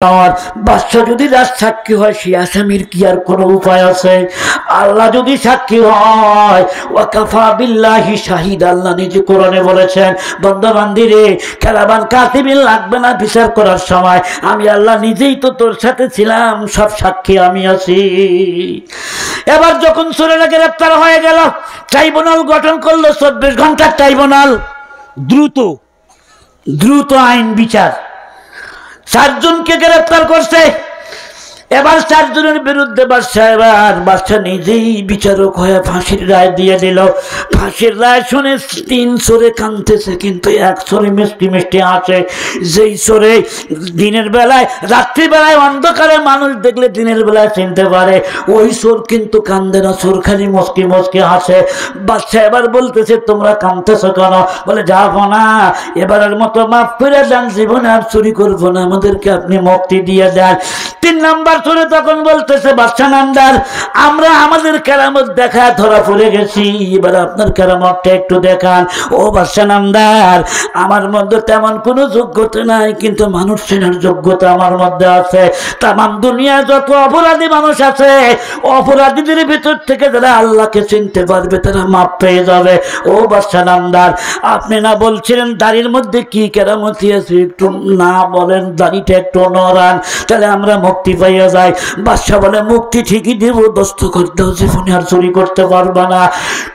বাদশা যদি রাজ সাক্ষী হয় সে আসামির কি আর কোনো উপায় আছে? আল্লাহ যদি সাক্ষী হয়, ওয়াকাফা বিল্লাহি শাহিদ, আল্লাহ নিজে কোরআনে বলেছেন, বান্দা বান্দিরে খেলাবান কাতিবিন লাগবে না বিচার করার সময়, আমি আল্লাহ নিজেই তো তোর সাথে ছিলাম, সব সাক্ষী আমি আছি। এবার যখন চোরেরা গ্রেপ্তার হয়ে গেল, ট্রাইব্যুনাল গঠন করলো, 24 ঘন্টার ট্রাইব্যুনাল, দ্রুত আইন বিচার। 4 জনকে গ্রেপ্তার করছে। এবার 4 জনের বিরুদ্ধে বাদশা নিজেই বিচারক হয়ে ফাঁসির রায় দিয়ে দিল। ফাঁসির রায় শুনে 3 চোরে কাঁদতেছে, কিন্তু 1 চোরে মিষ্টি মিষ্টি আসে। যেই চোরে দিনের বেলায়, রাত্রিবেলায় অন্ধকারে মানুষ দেখলে দিনের বেলায় চিনতে পারে, ওই চোর কিন্তু কান্দে না, চোর খালি মস্কি মস্কি হাসে। বাদশা এবার বলতেছে, তোমরা কাঁদতেছো কেন? বলে, যাবো না, এবারের মতো মাফ করে দেন, জীবনে আর চুরি করবো না, আমাদেরকে আপনি মুক্তি দিয়ে দেন। 3 নাম্বার চোরে তখন বলতেছে, বাদশা নামদার, আমরা আমাদের কেরামত দেখায় ধরা পড়ে গেছি, এবার আপনার কেরামতটা একটু দেখান। ও বাদশা নামদার, আমার মধ্যে তেমন কোনো যোগ্যতা নাই, কিন্তু মানুষ চেনার যোগ্যতা আমার মধ্যে আছে। তামাম দুনিয়ায় যত অপরাধী মানুষ আছে, অপরাধীদের ভিতর থেকে যারা আল্লাহকে চিনতে পারবে তারা মাপ পেয়ে যাবে। ও বাদশা নামদার, আপনি না বলছিলেন দাড়ির মধ্যে কি কেরামতি আছে, একটু না বলেন, দাড়িটা একটু নড়ান, তাহলে আমরা মুক্তি পাইয়া যাই। বাদশা বলে, মুক্তি ঠিকই দেব, দস্তখত দাও, জীবনে আর চুরি করতে পারবা না।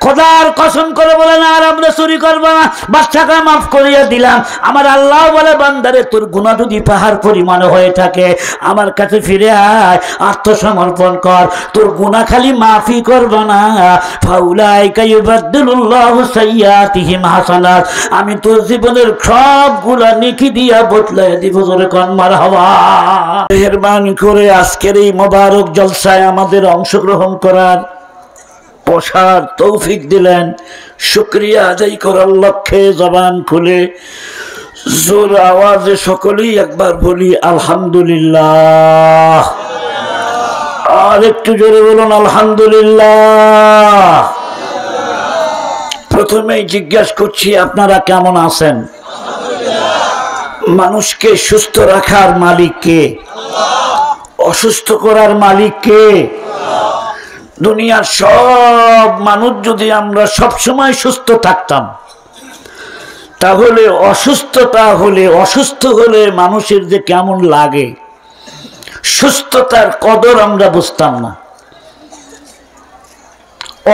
খোদার কসম করে বলে, না আর আমরা চুরি করবো না, বাদশাকে মাফ করিয়া দিলাম। আমার আল্লাহ বলে, বান্দারে তোর গুনাহ যদি পাহাড় পরিমাণে হয়ে থাকে, আমার কাছে ফিরে আয়, আত্মসমর্পণ কর, তোর গুনাহ খালি মাফই করবা না, ফাউলাইকা ইউবাদদিলুল্লাহু সাইয়্যাতিহিম হাসানাত, আমি তোর জীবনের সব গুনাহ নেকি দিয়া বদলায় দিব। জোরে কোন মারহাবা। মেহেরবানি করে আজকের এই মোবারক জলসায় আমাদের অংশগ্রহণ করার বসার তৌফিক দিলেন। শুকরিয়া আদায় করার লক্ষ্যে জবান খুলে জোর আওয়াজে সকলেই একবার বলি আলহামদুলিল্লাহ। আর একটু জোরে বলুন আলহামদুলিল্লাহ। প্রথমেই জিজ্ঞাসা করছি, আপনারা কেমন আছেন? মানুষকে সুস্থ রাখার মালিক কে? অসুস্থ করার মালিক কে? দুনিয়ার সব মানুষ যদি আমরা সবসময় সুস্থ থাকতাম, তাহলে অসুস্থ হলে মানুষের যে কেমন লাগে, সুস্থতার কদর আমরা বুঝতাম না।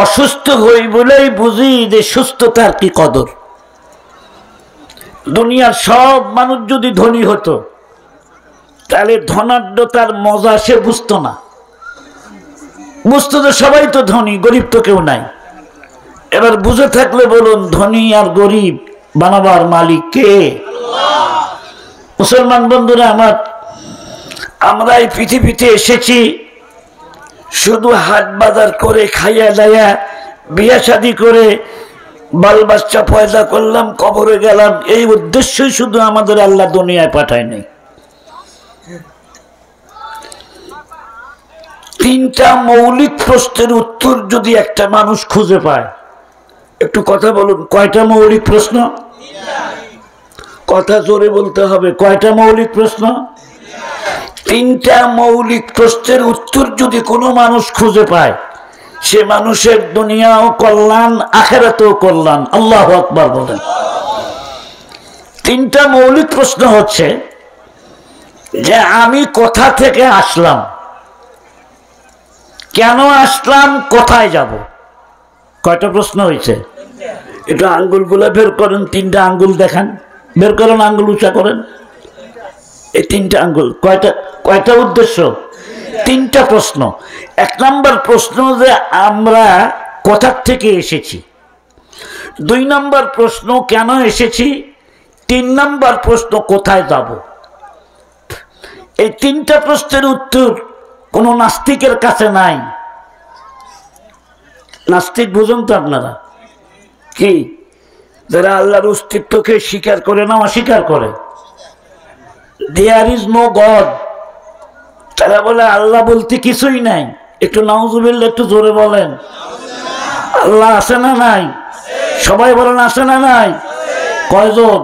অসুস্থ হই বলেই বুঝি যে সুস্থতার কি কদর। দুনিয়ার সব মানুষ যদি ধনী হতো, তাহলে ধনাঢ্যতার মজা সে বুঝতো না। বুঝতো যে সবাই তো ধনী, গরিব তো কেউ নাই। এবার বুঝে থাকলে বলুন, ধনী আর গরিব বানাবার মালিক কে? মুসলমান বন্ধুরা আমার, আমরা এই পৃথিবীতে এসেছি শুধু হাট বাজার করে, খাইয়া দাইয়া, বিয়া শাদী করে, বাল বাচ্চা পয়দা করলাম, কবরে গেলাম, এই উদ্দেশ্যই শুধু আমাদের আল্লাহ দুনিয়ায় পাঠায় নাই। 3টা মৌলিক প্রশ্নের উত্তর যদি একটা মানুষ খুঁজে পায়, একটু কথা বলুন, কয়টা মৌলিক প্রশ্ন? কথা জোরে বলতে হবে, কয়টা মৌলিক প্রশ্ন? 3টা মৌলিক প্রশ্নের উত্তর যদি কোনো মানুষ খুঁজে পায়, সে মানুষের দুনিয়াও কল্যাণ, আখিরাতেও কল্যাণ। আল্লাহু আকবার বলেন। 3টা মৌলিক প্রশ্ন হচ্ছে যে আমি কোথা থেকে আসলাম, কেন আসলাম, কোথায় যাব। কয়টা প্রশ্ন হয়েছে? একটু আঙ্গুলগুলো বের করেন, 3টা আঙ্গুল দেখান, বের করেন, আঙ্গুল উঁচা করেন। এই 3টা আঙ্গুল কয়টা উদ্দেশ্য? 3টা প্রশ্ন। 1 নম্বর প্রশ্ন যে আমরা কোথা থেকে এসেছি, 2 নম্বর প্রশ্ন কেন এসেছি, 3 নম্বর প্রশ্ন কোথায় যাব। এই 3টা প্রশ্নের উত্তর কোন নাস্তিকের কাছে নাই। নাস্তিক বুঝুন তো আপনারা কি? যারা আল্লাহর অস্তিত্বকে স্বীকার করে না, অস্বীকার করে, দেয়ার ইজ নো গড, তারা বলে আল্লাহ বলতে কিছুই নাই। একটু নাউজুবিল্লাহ, একটু জোরে বলেন। আল্লাহ আছে না নাই? সবাই বলেন আছে না নাই? কয়জন?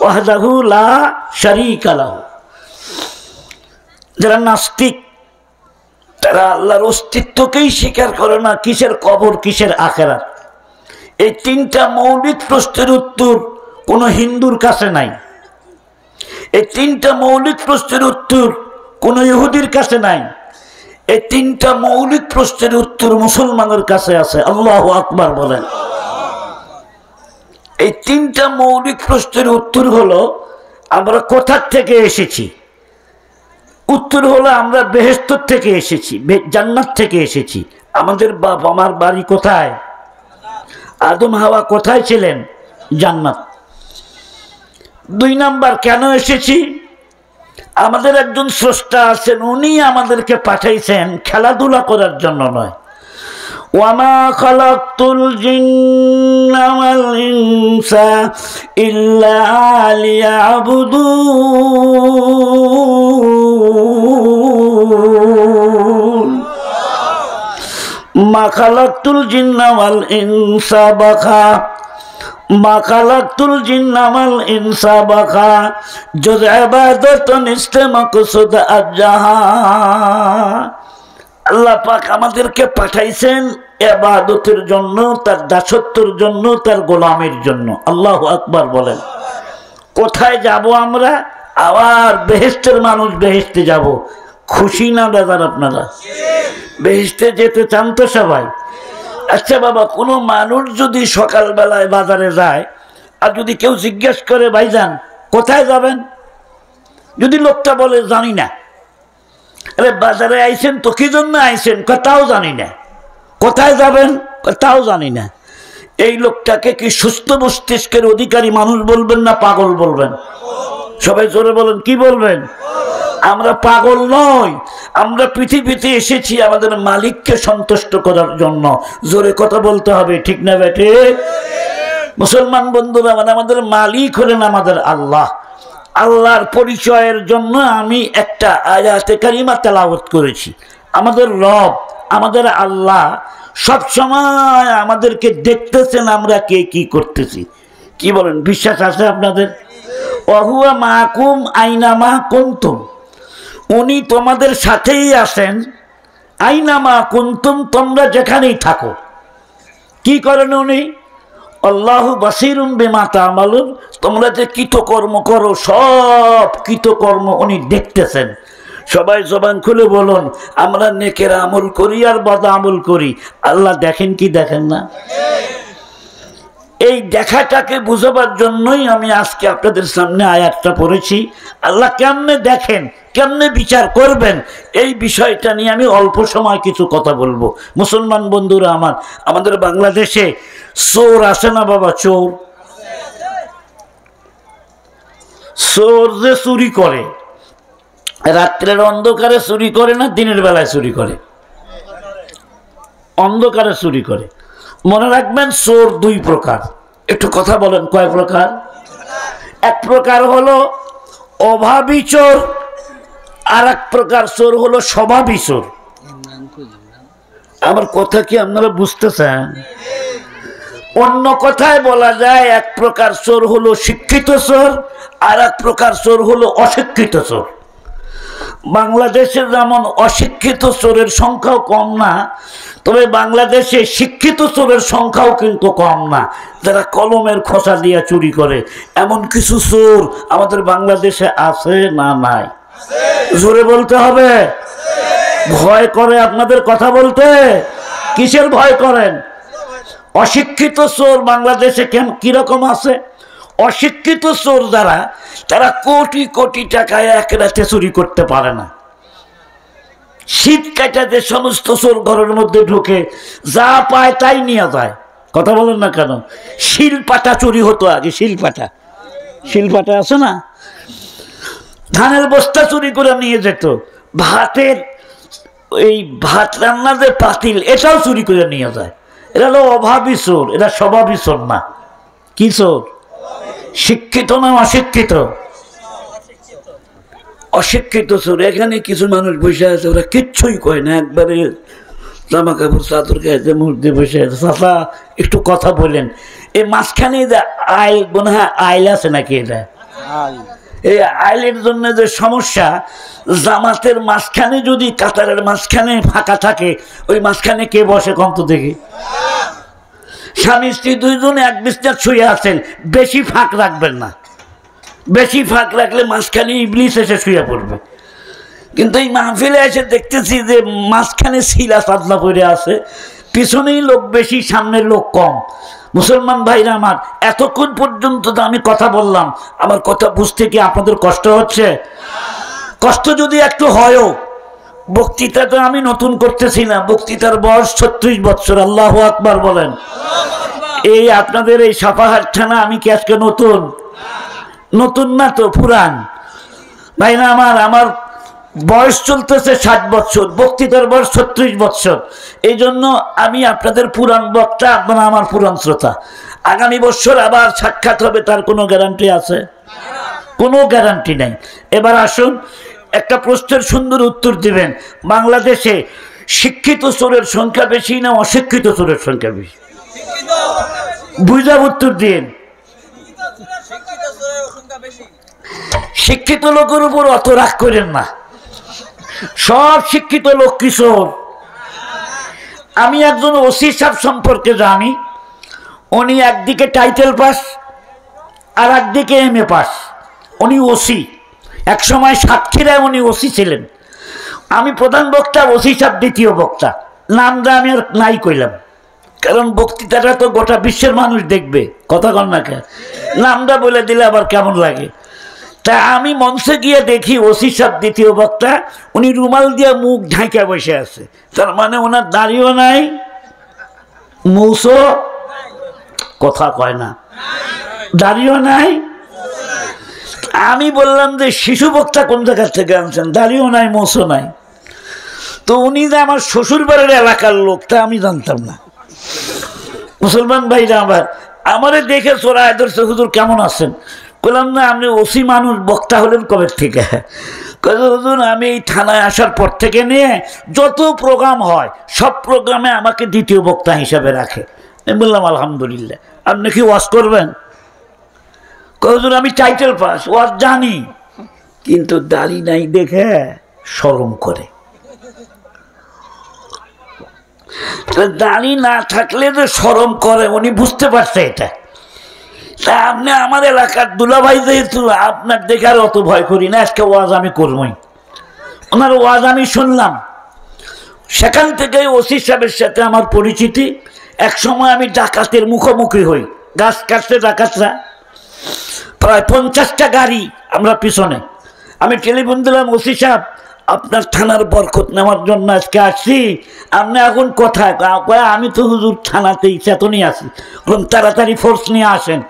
ওয়াহদাহু লা শারীকা লাহু। যারা নাস্তিক তারা আল্লাহর অস্তিত্বকেই স্বীকার করে না, কিসের কবর কিসের আখিরাত। এই তিনটা মৌলিক প্রশ্নের উত্তর কোনো হিন্দুর কাছে নাই, এই তিনটা মৌলিক প্রশ্নের উত্তর কোনো ইহুদির কাছে নাই, এই তিনটা মৌলিক প্রশ্নের উত্তর মুসলমানের কাছে আছে। আল্লাহু আকবার বলেন। এই তিনটা মৌলিক প্রশ্নের উত্তর হলো আমরা কোথা থেকে এসেছি। উত্তর হলো আমরা বেহেশত থেকে এসেছি, জান্নাত থেকে এসেছি। আমাদের বাপ আমার বাড়ি কোথায়? আদম হাওয়া কোথায় ছিলেন? জান্নাত। 2 নাম্বার, কেন এসেছি? আমাদের একজন স্রষ্টা আছেন, উনি আমাদেরকে পাঠাইছেন খেলাধুলা করার জন্য নয়। ওয়ামা খালাকতুল জিন্না ওয়াল ইনসা ইল্লা লিয়াবুদুন। মা খালাকতুল জিন্না ওয়াল ইনসা বাখা, মা খালাকতুল জিন্না ওয়াল ইনসা বাখা জুজ ইবাদাতুন ইস্তেমাকসুদ আজ্জাহা। আল্লাহ পাক আমাদেরকে পাঠাইছেন ইবাদতের জন্য, তার দাসত্বের জন্য, তার গোলামের জন্য। আল্লাহু আকবার বলেন। কোথায় যাব আমরা? আবার বেহেশতের মানুষ বেহেশতে যাব। খুশি না বেজার আপনারা? বেহেশতে যেতে চান তো সবাই? আচ্ছা বাবা, কোনো মানুষ যদি সকালবেলায় বাজারে যায় আর যদি কেউ জিজ্ঞেস করে ভাইজান কোথায় যাবেন, যদি লোকটা বলে জানি না, আরে বাজারে আইছেন তো কি জন্য আইছেন? তাও জানি না। কোথায় যাবেন? তাও জানি না। এই লোকটাকে কি সুস্থ মস্তিষ্কের অধিকারী মানুষ বলবেন না পাগল বলবেন? সবাই জোরে বলেন, কি বলবেন? আমরা পাগল নই, আমরা পৃথিবীতে এসেছি আমাদের মালিককে সন্তুষ্ট করার জন্য। জোরে কথা বলতে হবে, ঠিক না বেটে? মুসলমান বন্ধুরা, আমাদের মালিক হলেন আমাদের আল্লাহ। আল্লাহর পরিচয়ের জন্য আমি একটা আয়াতে কারিমা তেলাওয়াত করেছি। আমাদের রব, আমাদের আল্লাহ সব সময় আমাদেরকে দেখতেছেন আমরা কে কি করতেছি। কি বলেন, বিশ্বাস আছে আপনাদের? ওয়াহুয়া মাকুম আইনামা কুনতুম, উনি তোমাদের সাথেই আছেন। আইনামা কুনতুম, তোমরা যেখানেই থাকো। কি করেন উনি? আল্লাহু বাসিরুম বিমা তা'মালুন, তোমরা যে কৃতকর্ম করো সব কৃতকর্ম উনি দেখতেছেন। সবাই জবান খুলে বলুন, আমরা নেকের আমল করি আর বদ আমল করি, আল্লাহ দেখেন কি দেখেন না? এই দেখাটাকে বুঝাবার জন্যই আমি আজকে আপনাদের সামনে আয়াতটা পড়েছি। আল্লাহ কেমনে দেখেন, কেমনে বিচার করবেন, এই বিষয়টা নিয়ে আমি অল্প সময় কিছু কথা বলবো। মুসলমান বন্ধুরা আমার, আমাদের বাংলাদেশে চোর আছে না বাবা? চোর, চোর যে চুরি করে, রাত্রের অন্ধকারে চুরি করে না দিনের বেলায় চুরি করে? অন্ধকারে চুরি করে। মনে রাখবেন, চোর 2 প্রকার। একটু কথা বলেন, কয় প্রকার? এক প্রকার হলো অভাবী চোর, আর এক প্রকার চোর হলো স্বভাবী চোর। আমার কথা কি আপনারা বুঝতেছেন? অন্য কথায় বলা যায়, এক প্রকার চোর হলো শিক্ষিত চোর, আর এক প্রকার চোর হলো অশিক্ষিত চোর। বাংলাদেশে যেমন অশিক্ষিত চোরের সংখ্যাও কম না, তবে বাংলাদেশে শিক্ষিত চোরের সংখ্যাও কিন্তু কম না, যারা কলমের খোসা দিয়ে চুরি করে। এমন কিছু চোর আমাদের বাংলাদেশে আছে না নাই? জোরে বলতে হবে। ভয় করে আপনাদের কথা বলতে? কিসের ভয় করেন? অশিক্ষিত চোর বাংলাদেশে কিরকম আছে? অশিক্ষিত চোর যারা, তারা কোটি কোটি টাকা এক রাতে চুরি করতে পারে না। শীত কাটাতে সমস্ত চোর ঘরের মধ্যে ঢুকে যা পায় তাই নিয়ে যায়। কথা বলেন না কেন? শিলপাটা চুরি হতো আগে, শিলপাটা, শিলপাটা আছে না, ধানের বস্তা চুরি করে নিয়ে যেত। ভাতের এই ভাত রান্না যে পাতিল, এটাও চুরি করে নিয়ে যায়। এরা হলো অভাবী চোর, এরা স্বভাবী চোর না। কি চোর? শিক্ষিত না অশিক্ষিত? অশিক্ষিত চোর। এখানে কিছু মানুষ বসে আছে, ওরা কিচ্ছুই কয় না, একবারে জামা কাপড় চাদর গায়ে মুর্দে বসে আছে। চাচা একটু কথা বলেন। এই মাঝখানে আইল মনে হয় আইল আছে নাকি? এটা এই আইলের জন্য যে সমস্যা, জামাতের মাঝখানে যদি কাতারের মাঝখানে ফাঁকা থাকে, ওই মাঝখানে কে বসে কম তো দেখি? স্বামী স্ত্রী দুইজন এক বিছানায় শুয়ে আছেন, বেশি ফাঁক রাখবেন না। বেশি ফাঁক রাখলে মাঝখানে ইবলিস এসে শুয়ে পড়বে। কিন্তু এই মাহফিলে এসে দেখতেছি যে মাঝখানে শিলা সাদলা পড়ে আছে, পিছনেই লোক বেশি, সামনের লোক কম। মুসলমান ভাইরা আমার, এতক্ষণ পর্যন্ত তো আমি কথা বললাম, আমার কথা বুঝতে কি আপনাদের কষ্ট হচ্ছে? কষ্ট যদি একটু হয়ও, বক্তৃতা তো আমি নতুন করতেছি না, বক্তৃতার বয়স 36 বছর। আল্লাহু আকবার বলেন। এই আপনাদের এই সাপাহার থানা আমি কি আজকে নতুন? নতুন না তো, পুরান। ভাইরা আমার, আমার বয়স চলতেছে 60 বছর, বক্তৃতার বয়স 36 বছর। এই জন্য আমি আপনাদের পুরান বক্তা, আপনারা আমার পুরান শ্রোতা। আগামী বছর আবার সাক্ষাৎ হবে, তার কোনো গ্যারান্টি আছে? কোনো গ্যারান্টি নাই। এবার আসুন, একটা প্রশ্নের সুন্দর উত্তর দিবেন। বাংলাদেশে শিক্ষিত চোরের সংখ্যা বেশি না অশিক্ষিত চোরের সংখ্যা বেশি? বুঝা উত্তর দিন। শিক্ষিত লোকের উপর অত রাগ করেন না, সব শিক্ষিত লোক কি চোর? আমি একজন ওসি সাহেব সম্পর্কে জানি, উনি একদিকে টাইটেল পাস আর একদিকে MA পাস। উনি ওসি, এক সময় সাতক্ষীরায় উনি ওসি ছিলেন। আমি প্রধান বক্তা, ওসি সাহেব দ্বিতীয় বক্তা। নামটা আমি আর নাই কইলাম, কারণ বক্তৃতাটা তো গোটা বিশ্বের মানুষ দেখবে, কথা কন না কেন? নামটা বলে দিলে আবার কেমন লাগে? তা আমি মঞ্চে গিয়ে দেখি ওসি সাহেব দ্বিতীয় বক্তা, উনি রুমাল দিয়ে মুখ ঢাকা বসে আছে। তার মানে ওনার দাড়িও নাই, মৌসো কথা কয় না, দাড়িও নাই। আমি বললাম যে শিশু বক্তা কোন জায়গা থেকে আনছেন? দাড়িও নাই, মৌসো নাই। তো উনি যে আমার শ্বশুর বাড়ির এলাকার লোক, তা আমি জানতাম না। মুসলমান ভাইরা আমার, আমারে দেখে চোরা ধরছে, হুজুর কেমন আছেন? বললাম না, আপনি ওসি মানুষ, বক্তা হলেন কবে থেকে? হুজুর আমি এই থানায় আসার পর থেকে নিয়ে যত প্রোগ্রাম হয় সব প্রোগ্রামে আমাকে দ্বিতীয় বক্তা হিসাবে রাখে। আমি বললাম আলহামদুলিল্লাহ। আপনি কি ওয়াজ করবেন? হুজুর আমি টাইটেল পাস, ওয়াজ জানি, কিন্তু দাড়ি নাই দেখে শরম করে। দাড়ি না থাকলে যে শরম করে, উনি বুঝতে পারছে এটা। তা আপনি আমার এলাকার দুলাভাই, যেহেতু আপনার দেখার অত ভয় করি না, আজকে ওয়াজ আমি করবই। ওনার ওয়াজ আমি শুনলাম, সেখান থেকে ওসি সাহেবের সাথে আমার পরিচিতি। এক সময় আমি ডাকাতের মুখোমুখি হই, গাছ কাটতে ডাকাতরা, প্রায় 50টা গাড়ি আমরা পিছনে। আমি টেলিফোন দিলাম, ওসি সাহেব আপনার থানার বরকত নেওয়ার জন্য আজকে আসছি, আপনি এখন কোথায়? আমি তো হুজুর থানাতেই চেতনই আছি। বললাম তাড়াতাড়ি ফোর্স নিয়ে আসেন।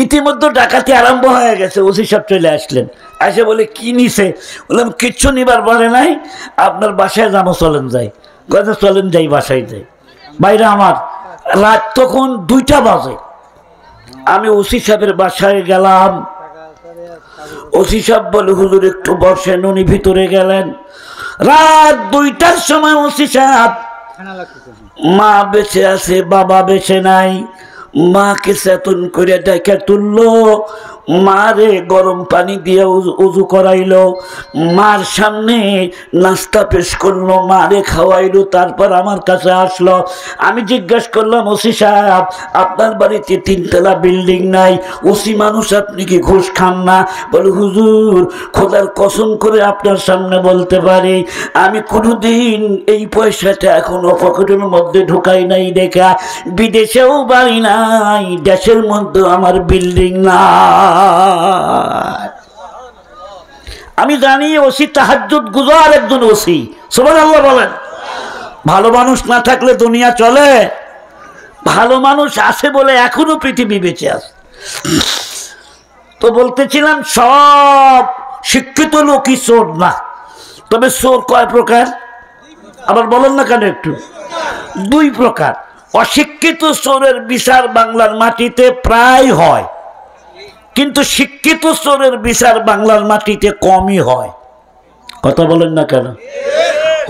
ইতিমধ্যে ডাকাতি আরম্ভ হয়ে গেছে। ওসি সাহেব চলে আসলেন, এসে বলে কি নিছে? বললাম কিচ্ছু নিবার বলে নাই, আপনার বাসায় যাবো, চলেন যাই। কথা চলেন যাই, বাসায় যাই। বাইরে আমার রাত তখন 2টা বাজে। আমি ওসি সাহেবের বাসায় গেলাম। ওসি সাহেব বলে হুজুর একটু বসেন। উনি ভিতরে গেলেন। রাত 2টার সময় ওসি সাহেব, মা বেঁচে আছে, বাবা বেঁচে নাই, মাকে চেতন করে ডেকে তুললো, মারে গরম পানি দিয়ে উজু করাইলো, মার সামনে নাস্তা পেশ করলো, মারে খাওয়াইলো, তারপর আমার কাছে আসলো। আমি জিজ্ঞাসা করলাম, ওসি সাহেব আপনার বাড়িতে 3তলা বিল্ডিং নাই, ওসি মানুষ, আপনি কি ঘুষ খান না? বলে হুজুর খোদার কসম করে আপনার সামনে বলতে পারি, আমি কোনোদিন এই পয়সাটা এখনো পকেটের মধ্যে ঢুকাই নাই দেখা, বিদেশেও বাড়ি নাই, দেশের মধ্যে আমার বিল্ডিং না। আমি জানি ওসি তাহাজ্জুদ গুজার একজন ওসি। সুবহানাল্লাহ বলেন। ভালো মানুষ না থাকলে দুনিয়া চলে? ভালো মানুষ আছে বলে এখনো পৃথিবী বেঁচে আছে। তো বলতেছিলাম, সব শিক্ষিত লোকই চোর না, তবে চোর কয় প্রকার? আবার বলেন না কেন একটু? 2 প্রকার। অশিক্ষিত চোরের বিচার বাংলার মাটিতে প্রায় হয়, কিন্তু শিক্ষিত চোরের বিচার বাংলার মাটিতে কমই হয়। কথা বলেন না কেন?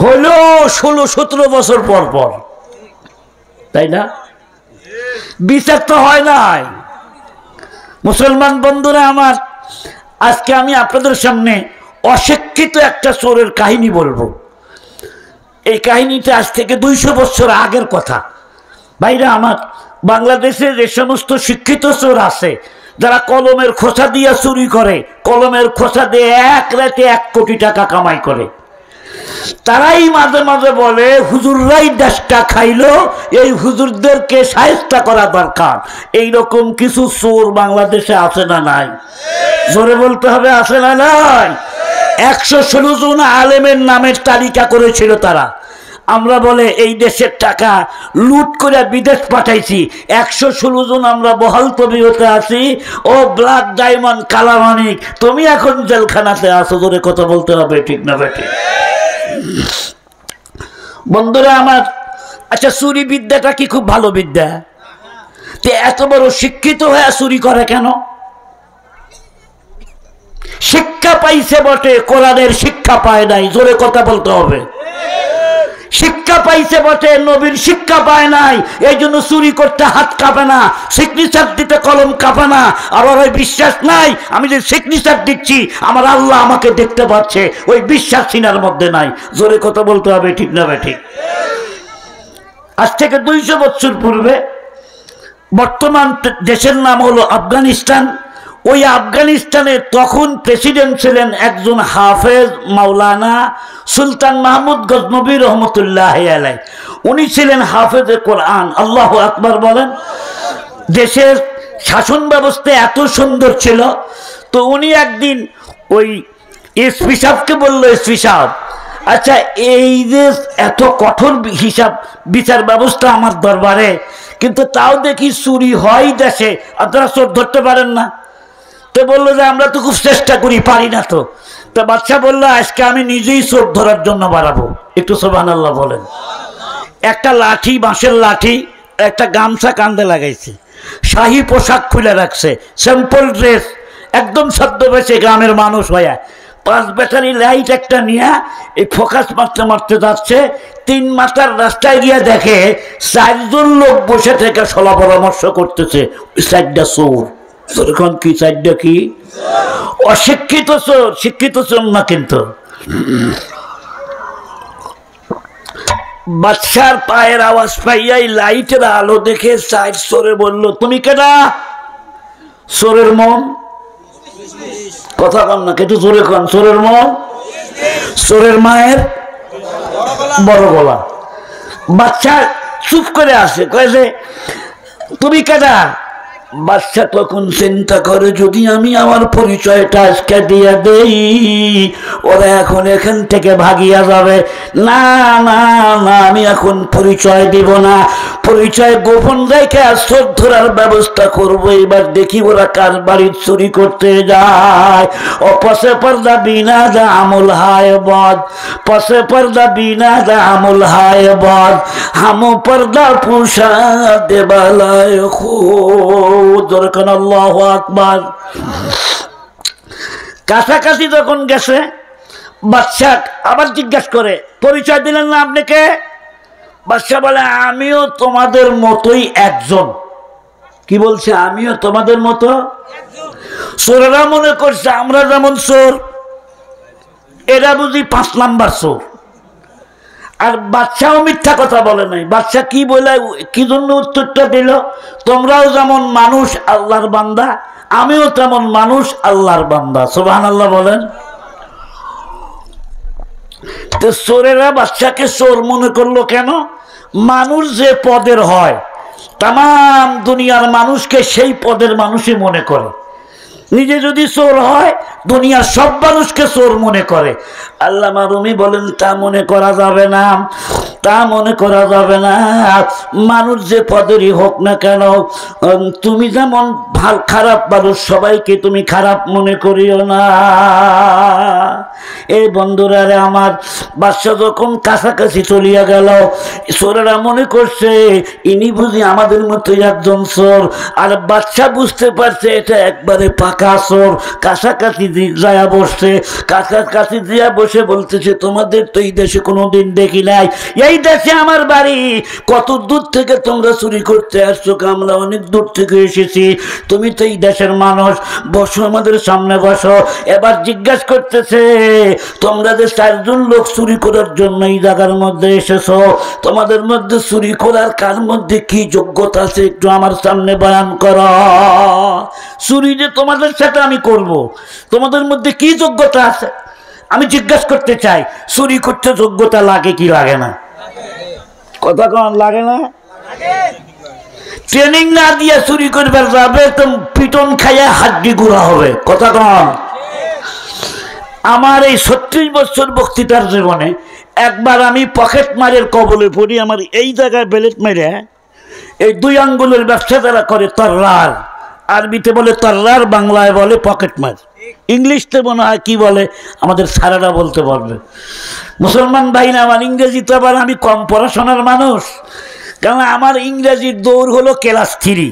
হলো 16-17 বছর পর পর, তাই না? বিচার তো হয় নাই। মুসলমান বন্ধুরা আমার, আজকে আমি আপনাদের সামনে অশিক্ষিত একটা চোরের কাহিনী বলবো। এই কাহিনীটা আজ থেকে 200 বছর আগের কথা। ভাইরা আমার, বাংলাদেশে যে সমস্ত শিক্ষিত চোর আছে যারা কলমের খোসা দিয়ে চুরি করে, কলমের খোসা দিয়ে এক রাতে 1 কোটি টাকা কামাই করে, তারাই মাঝে মাঝে বলে হুজুররাই দেশটা খাইলো, এই হুজুরদেরকে শায়েস্তা করা দরকার। এইরকম কিছু চোর বাংলাদেশে আছে না নাই? জোরে বলতে হবে, আছে না নাই? 116 জন আলেমের নামের তালিকা করেছিল তারা। আমরা বলে এই দেশের টাকা লুট করে বিদেশ পাঠাইছি, 116 জন আমরা বহাল তবিয়তে আছি। ও ব্ল্যাক ডায়মন্ড, কালামানিক, তুমি এখন জেলখানাতে আছো। জোরে কথা বলতে হবে, ঠিক না বেঠিক? বন্ধুরা আমার, আচ্ছা চুরি বিদ্যাটা কি খুব ভালো বিদ্যা? তে এত বড় শিক্ষিত হয়ে চুরি করে কেন? শিক্ষা পাইছে বটে, কোরআনের শিক্ষা পায় নাই। জোরে কথা বলতে হবে। শিক্ষা পাইছে বটে, নবীর শিক্ষা পায় নাই। এই জন্য চুরি করতে হাত কাঁপে না, সিগনেচার দিতে কলম কাঁপে না। আবার ওই বিশ্বাস নাই আমি যে সিগনেচার দিচ্ছি আমার আল্লাহ আমাকে দেখতে পাচ্ছে, ওই বিশ্বাস সিনার মধ্যে নাই। জোরে কথা বলতে হবে, ঠিক না ঠিক? আজ থেকে 200 বছর পূর্বে বর্তমান দেশের নাম হলো আফগানিস্তান। ওই আফগানিস্তানের তখন প্রেসিডেন্ট ছিলেন একজন হাফেজ মাওলানা সুলতান মাহমুদ গজনবী রহমতুল্লাহ আলাইহি। উনি ছিলেন হাফেজে কোরআন। আল্লাহু আকবার বলেন। দেশের শাসন ব্যবস্থা এত সুন্দর ছিল, তো উনি একদিন ওই এসপি সাহেবকে বললো, এসপি সাহেব, আচ্ছা এই যে এত কঠোর হিসাব বিচার ব্যবস্থা আমার দরবারে, কিন্তু তাও দেখি চুরি হয় দেশে, আপনারা চোর ধরতে পারেন না? তো বললো যে আমরা তো খুব চেষ্টা করি, পারি না। তো বাদশা বললো আজকে আমি নিজেই চোর ধরার জন্য বাড়াবো। একটু সুবহানাল্লাহ বলেন। একটা লাঠি, বাঁশের লাঠি, একটা গামছা কাঁধে লাগাইছে, শাহী পোশাক খুলে রাখছে, সিম্পল ড্রেস, একদম ছদ্মবেশে গ্রামের মানুষ হয়ে 5 ব্যাটারি লাইট একটা নিয়ে এই ফোকাস মারতে মারতে যাচ্ছে। 3 মাথার রাস্তায় গিয়ে দেখে 4 জন লোক বসে থেকে সলা পরামর্শ করতেছে। 4টা চোর। এখন কি 4টা কি? অশিক্ষিত চোর, শিক্ষিত চোর না। কিন্তু বাদশার পায়ের আওয়াজ পাইয়াই লাইটের আলো দেখে 4 চোরে বলল, তুমি কেডা? চোরের মন। কথা কন না, কিন্তু জোরে কন। চোরের মন, চোরের মায়ের বড় গলা। বাচ্চা চুপ করে আসে, কয়ে যে তুমি কেডা? বাচ্চা তখন চিন্তা করে, যদি আমি আমার পরিচয়টা আজকে দিয়ে দেই ওরা এখন এখান থেকে ভাগিয়া যাবে। না না না, আমি এখন পরিচয় দিব না, পরিচয় গোপন রেখে চোর ধরার ব্যবস্থা করবো। এবার দেখি ওরা কার বাড়ি চুরি করতে যায়। ও পশে পর্দা বিনা দা আমল হায় বদ, পশে পর্দা বিনা দা আমল হায় বদ, হামো পর্দা পুষা দেবালায় দরকার। আল্লাহু আকবার। কাছাকাছি যখন গেছে, বাদশা আবার জিজ্ঞাসা করে, পরিচয় দিলেন না আপনাকে? বাদশা বলে, আমিও তোমাদের মতোই একজন। কি বলছে? আমিও তোমাদের মতো। চোরেরা মনে করছে আমরা যেমন চোর, এরা বুঝি 5 নাম্বার চোর। আর বাদশাও মিথ্যা কথা বলে নাই। বাদশা কি বলে, কি জন্য উত্তরটা দিল? তোমরাও যেমন মানুষ আল্লাহর বান্দা, আমিও তেমন মানুষ আল্লাহর বান্দা। সুবহানাল্লাহ বলেন। তো চোরেরা বাদশাকে চোর মনে করলো কেন? মানুষ যে পদের হয়, তাম দুনিয়ার মানুষকে সেই পদের মানুষই মনে করে। নিজে যদি চোর হয়, দুনিয়ার সব মানুষকে চোর মনে করে। আল্লামা রুমি বলেন, তা মনে করা যাবে না, তা মনে করা যাবে না। মানুষ যে পদেরই হোক না কেন, তুমি যেমন খারাপ মানুষ, সবাইকে তুমি খারাপ মনে করিও না। এই বন্ধুরা রে আমার, বাদশা যখন কাছাকাছি চলিয়া গেল, চোরেরা মনে করছে ইনি বুঝি আমাদের মতোই একজন চোর। আর বাদশা বুঝতে পারছে এটা একবারে পাকা পাকা চোর কাছাকাছি যায় বসছে, কাছাকাছি দিয়া বসে বলতেছে তোমাদের তো এই দেশে কোনোদিন দেখি নাই, এই দেশে আমার বাড়ি, কত দূর থেকে তোমরা চুরি করতে আসছো? আমরা অনেক দূর থেকে এসেছি, তুমি তো এই দেশের মানুষ, বসো আমাদের সামনে বসো। এবার জিজ্ঞাসা করতেছে তোমরা যে 4 জন লোক চুরি করার জন্য এই জায়গার মধ্যে এসেছো, তোমাদের মধ্যে চুরি করার কার মধ্যে কি যোগ্যতা আছে একটু আমার সামনে বয়ান করো। চুরি যে তোমাদের সাথে আমি করব, তোমাদের মধ্যে কি যোগ্যতা আছে? আমি জিজ্ঞাসা করতে চাই, চুরি করতে যোগ্যতা লাগে কি লাগে না? কথা কন লাগে না? ট্রেনিং না দিয়ে চুরি করবার যাবে তো পিটন খাইয়া হাড্ডি গুঁড়া হবে। কথা কন। আমার এই 36 বছর বক্তৃতার জীবনে একবার আমি পকেট মারের কবলে পড়ি। আমার এই জায়গায় বেলেট মেরে এই 2 আঙ্গুলের ব্যবসা যারা করে তর্রার, আরবিতে বলে তর্রার, বাংলায় বলে পকেট মার, ইংলিশতে মনে হয় কি বলে আমাদের সারারা বলতে পারবে। মুসলমান ভাই না, আমার ইংরেজি তো আবার আমি কম পড়াশোনার মানুষ, কারণ আমার ইংরেজির দৌড় হলো ক্লাস 3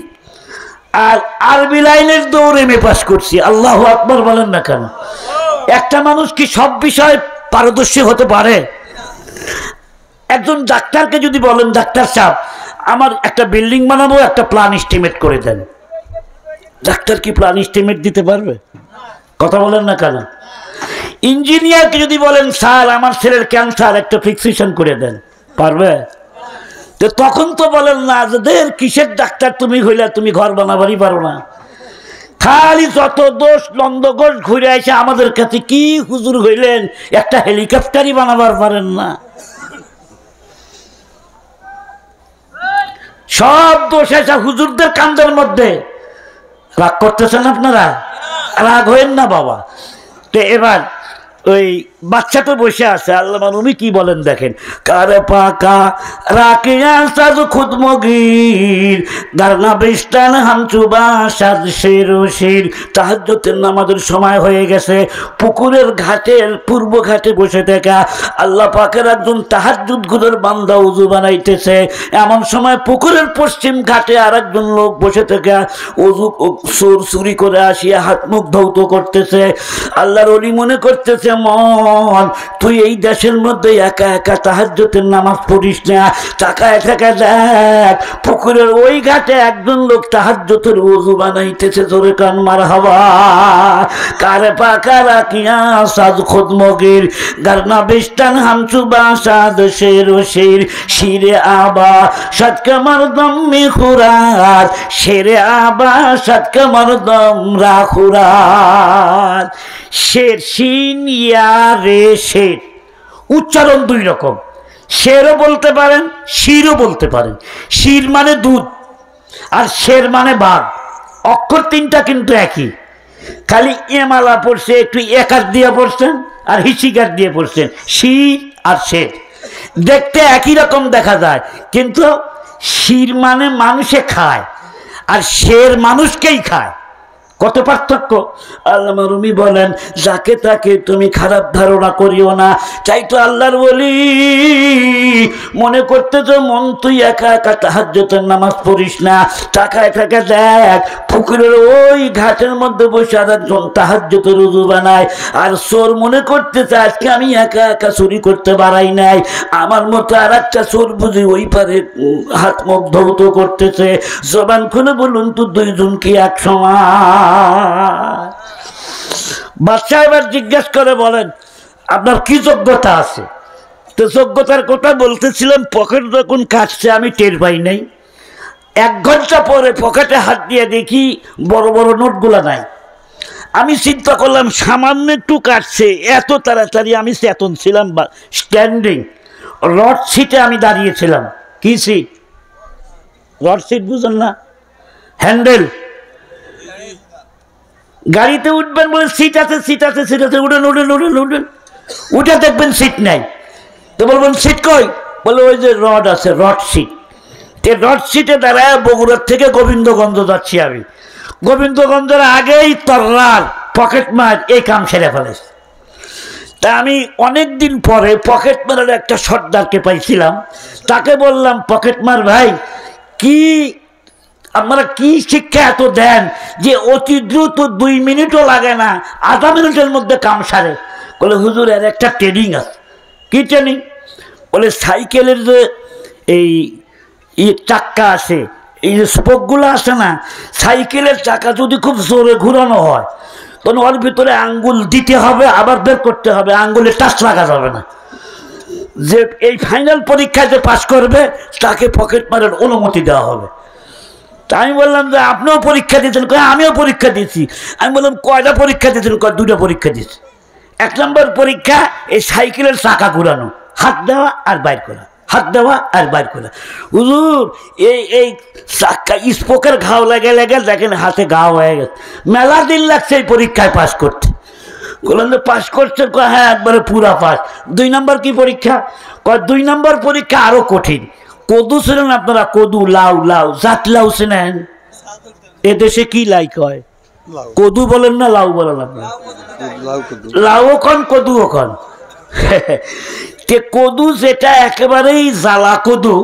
আর আরবি লাইনের দৌড় এমএ পাস করছি। আল্লাহু আকবার বলেন না কেন? একটা মানুষ কি সব বিষয়ে পারদর্শী হতে পারে? একজন ডাক্তারকে যদি বলেন ডাক্তার সাহেব আমার একটা বিল্ডিং বানাবো, একটা প্ল্যান এস্টিমেট করে দেন, ডাক্তার কি প্ল্যান এস্টিমেট দিতে পারবে? কথা বলেন না কেন? ইঞ্জিনিয়ারকে যদি বলেন স্যার আমার ছেলের ক্যান্সার, একটা প্রেসক্রিপশন করে দেন, পারবে? তো তখন তো বলেন না যে দের কিসের ডাক্তার তুমি হইলে, তুমি ঘর বানাবারই পারো না। খালি যত দোষ নন্দগোষ ঘুরে এসে আমাদের কাছে কি হুজুর হইলেন, একটা হেলিকপ্টারই বানাবার পারেন না। সব দোষ এসে হুজুরদের কান্দের মধ্যে। রাগ করতেছেন আপনারা? রাগ হইেন না বাবা। তো এবার ওই বাচ্চাটা বসে আছে, আল্লাহ উনি কি বলেন দেখেন, কারে পাকা রাখিয়া সাজ খুদমগির দারনা বিস্তান হামচুবা সাজ শের। তাহাজ্জুদের নামাজের সময় হয়ে গেছে, পুকুরের ঘাটের পূর্ব ঘাটে বসে থাকা আল্লাহ পাকের একজন তাহাজ্জুদ গুলোর বান্দা উজু বানাইতেছে। এমন সময় পুকুরের পশ্চিম ঘাটে আর একজন লোক বসে থাকা উজু চুরি করে আসিয়া হাত মুখ ধৌত করতেছে। আল্লাহর ওলি মনে করতেছে মন তুই এই দেশের মধ্যে একা একা তাহাজ্জুদের নামাজ পড়িস না, তাকায় থাকা দেখ পুকুরের ওই ঘাটে একজন লোক তাহাজ্জুদের ওযু বানাইতেছে। জোরে কান মারহাবা। কারে পাকা রাখিয়া সাজ খুদমগির গারনা বিস্তান হামচুবা সাদ শের শিরে আবা সৎকা মারদম মিখুরাত শেরে আবা সৎকা মারদম রাখুরাত। শের শিন ইয়া রে শের উচ্চারণ 2 রকম, শেরও বলতে পারেন শিরও বলতে পারেন। শির মানে দুধ আর শের মানে বাঘ, অক্ষর 3টা কিন্তু একই, খালি এমালা পড়ছে একটু একার দিয়ে পড়ছেন আর হিসিকার দিয়ে পড়ছেন। শির আর শের দেখতে একই রকম দেখা যায়, কিন্তু শির মানে মানুষে খায় আর শের মানুষকেই খায়। কত পার্থক্য! আল্লামা রুমি বলেন যাকে তাকে তুমি খারাপ ধারণা করিও না। চাই তো আল্লাহর ওলি মনে করতেছো মন তুই একা একা তাহাজ্জুদের নামাজ পড়িস না, তাকায় থাকা দেখ পুকুরের ওই ঘাটের মধ্যে বসে আর একজন তাহাজ্জুদের ওযু বানায়। আর চোর মনে করতেছে আজকে আমি একা একা চুরি করতে পারাই নাই, আমার মতো আর একটা চোর বুঝি ওই পারে হাত মুখ ধৌত করতেছে। জবান খুলে বলুন তো 2 জন কি এক সমান? বাদশা এবার জিজ্ঞেস করে বলেন আপনার কি যোগ্যতা আছে? তো যোগ্যতার কথা বলতেছিলাম, পকেট যখন কাটছে আমি টের পাই নাই। 1 ঘন্টা পরে পকেটে হাত দিয়ে দেখি বড় বড় নোটগুলা নাই। আমি চিন্তা করলাম সামান্য একটু কাটছে, এত তাড়াতাড়ি আমি চেতন ছিলাম স্ট্যান্ডিং রড সিটে আমি দাঁড়িয়েছিলাম। কি সিট? রড সিট বুঝেন না? হ্যান্ডেল। গাড়িতে উঠবেন বলে সিট আছে সিট আছে সিট আছে, উঠেন উঠেন উঠেন উঠেন, উঠে দেখবেন সিট নাই। তো বলবেন সিট কই? বলে ওই যে রড আছে, রড সিট। রড সিটে দাঁড়ায় বগুড়ার থেকে গোবিন্দগঞ্জ যাচ্ছি আমি। গোবিন্দগঞ্জের আগেই তর্রার পকেট মার এই কাম সেরে ফেলেছে। তা আমি অনেক দিন পরে পকেট মারের একটা সর্দারকে পাইছিলাম, তাকে বললাম পকেট মার ভাই কি আপনারা কি শিক্ষা এত দেন যে অতি দ্রুত 2 মিনিটও লাগে না, আধা মিনিটের মধ্যে কাম সারে? বলে হুজুর এর একটা ট্রেনিং আছে। কি ট্রেনিং? বলে সাইকেলের যে এই চাক্কা আছে, এই যে স্পোকগুলো আছে না, সাইকেলের চাকা যদি খুব জোরে ঘুরানো হয় তখন ওর ভিতরে আঙ্গুল দিতে হবে, আবার বের করতে হবে, আঙ্গুলে টাচ লাগা যাবে না। যে এই ফাইনাল পরীক্ষায় যে পাশ করবে তাকে পকেট মারের অনুমতি দেওয়া হবে। তা আমি বললাম যে আপনিও পরীক্ষা দিয়েছেন? কয় আমিও পরীক্ষা দিয়েছি। আমি বললাম কয়টা পরীক্ষা দিয়েছেন? কয় 2টা পরীক্ষা দিয়েছি। 1 নম্বর পরীক্ষা এই সাইকেলের চাকা ঘুরানো, হাত দেওয়া আর বাইর করা, হাত দেওয়া আর বাইর করা। হুজুর এই চাকা স্পোকের ঘাও লেগে লেগে দেখেন হাতে ঘাও হয়ে গেছে। মেলা দিন লাগছে এই পরীক্ষায় পাশ করতে। বললেন যে পাশ করছে? হ্যাঁ একবারে পুরা পাস। 2 নম্বর কি পরীক্ষা? 2 নম্বর পরীক্ষা আরো কঠিন। কদু ছিলেন আপনারা? কদু, লাউ, লাউ, জাত লাউ ছিলেন? এদেশে কি লাই কয়? কদু বলেন না লাউ বলেন আপনারা? লাউ কন, কদু কন। কদু যেটা একেবারেই জ্বালা কদু,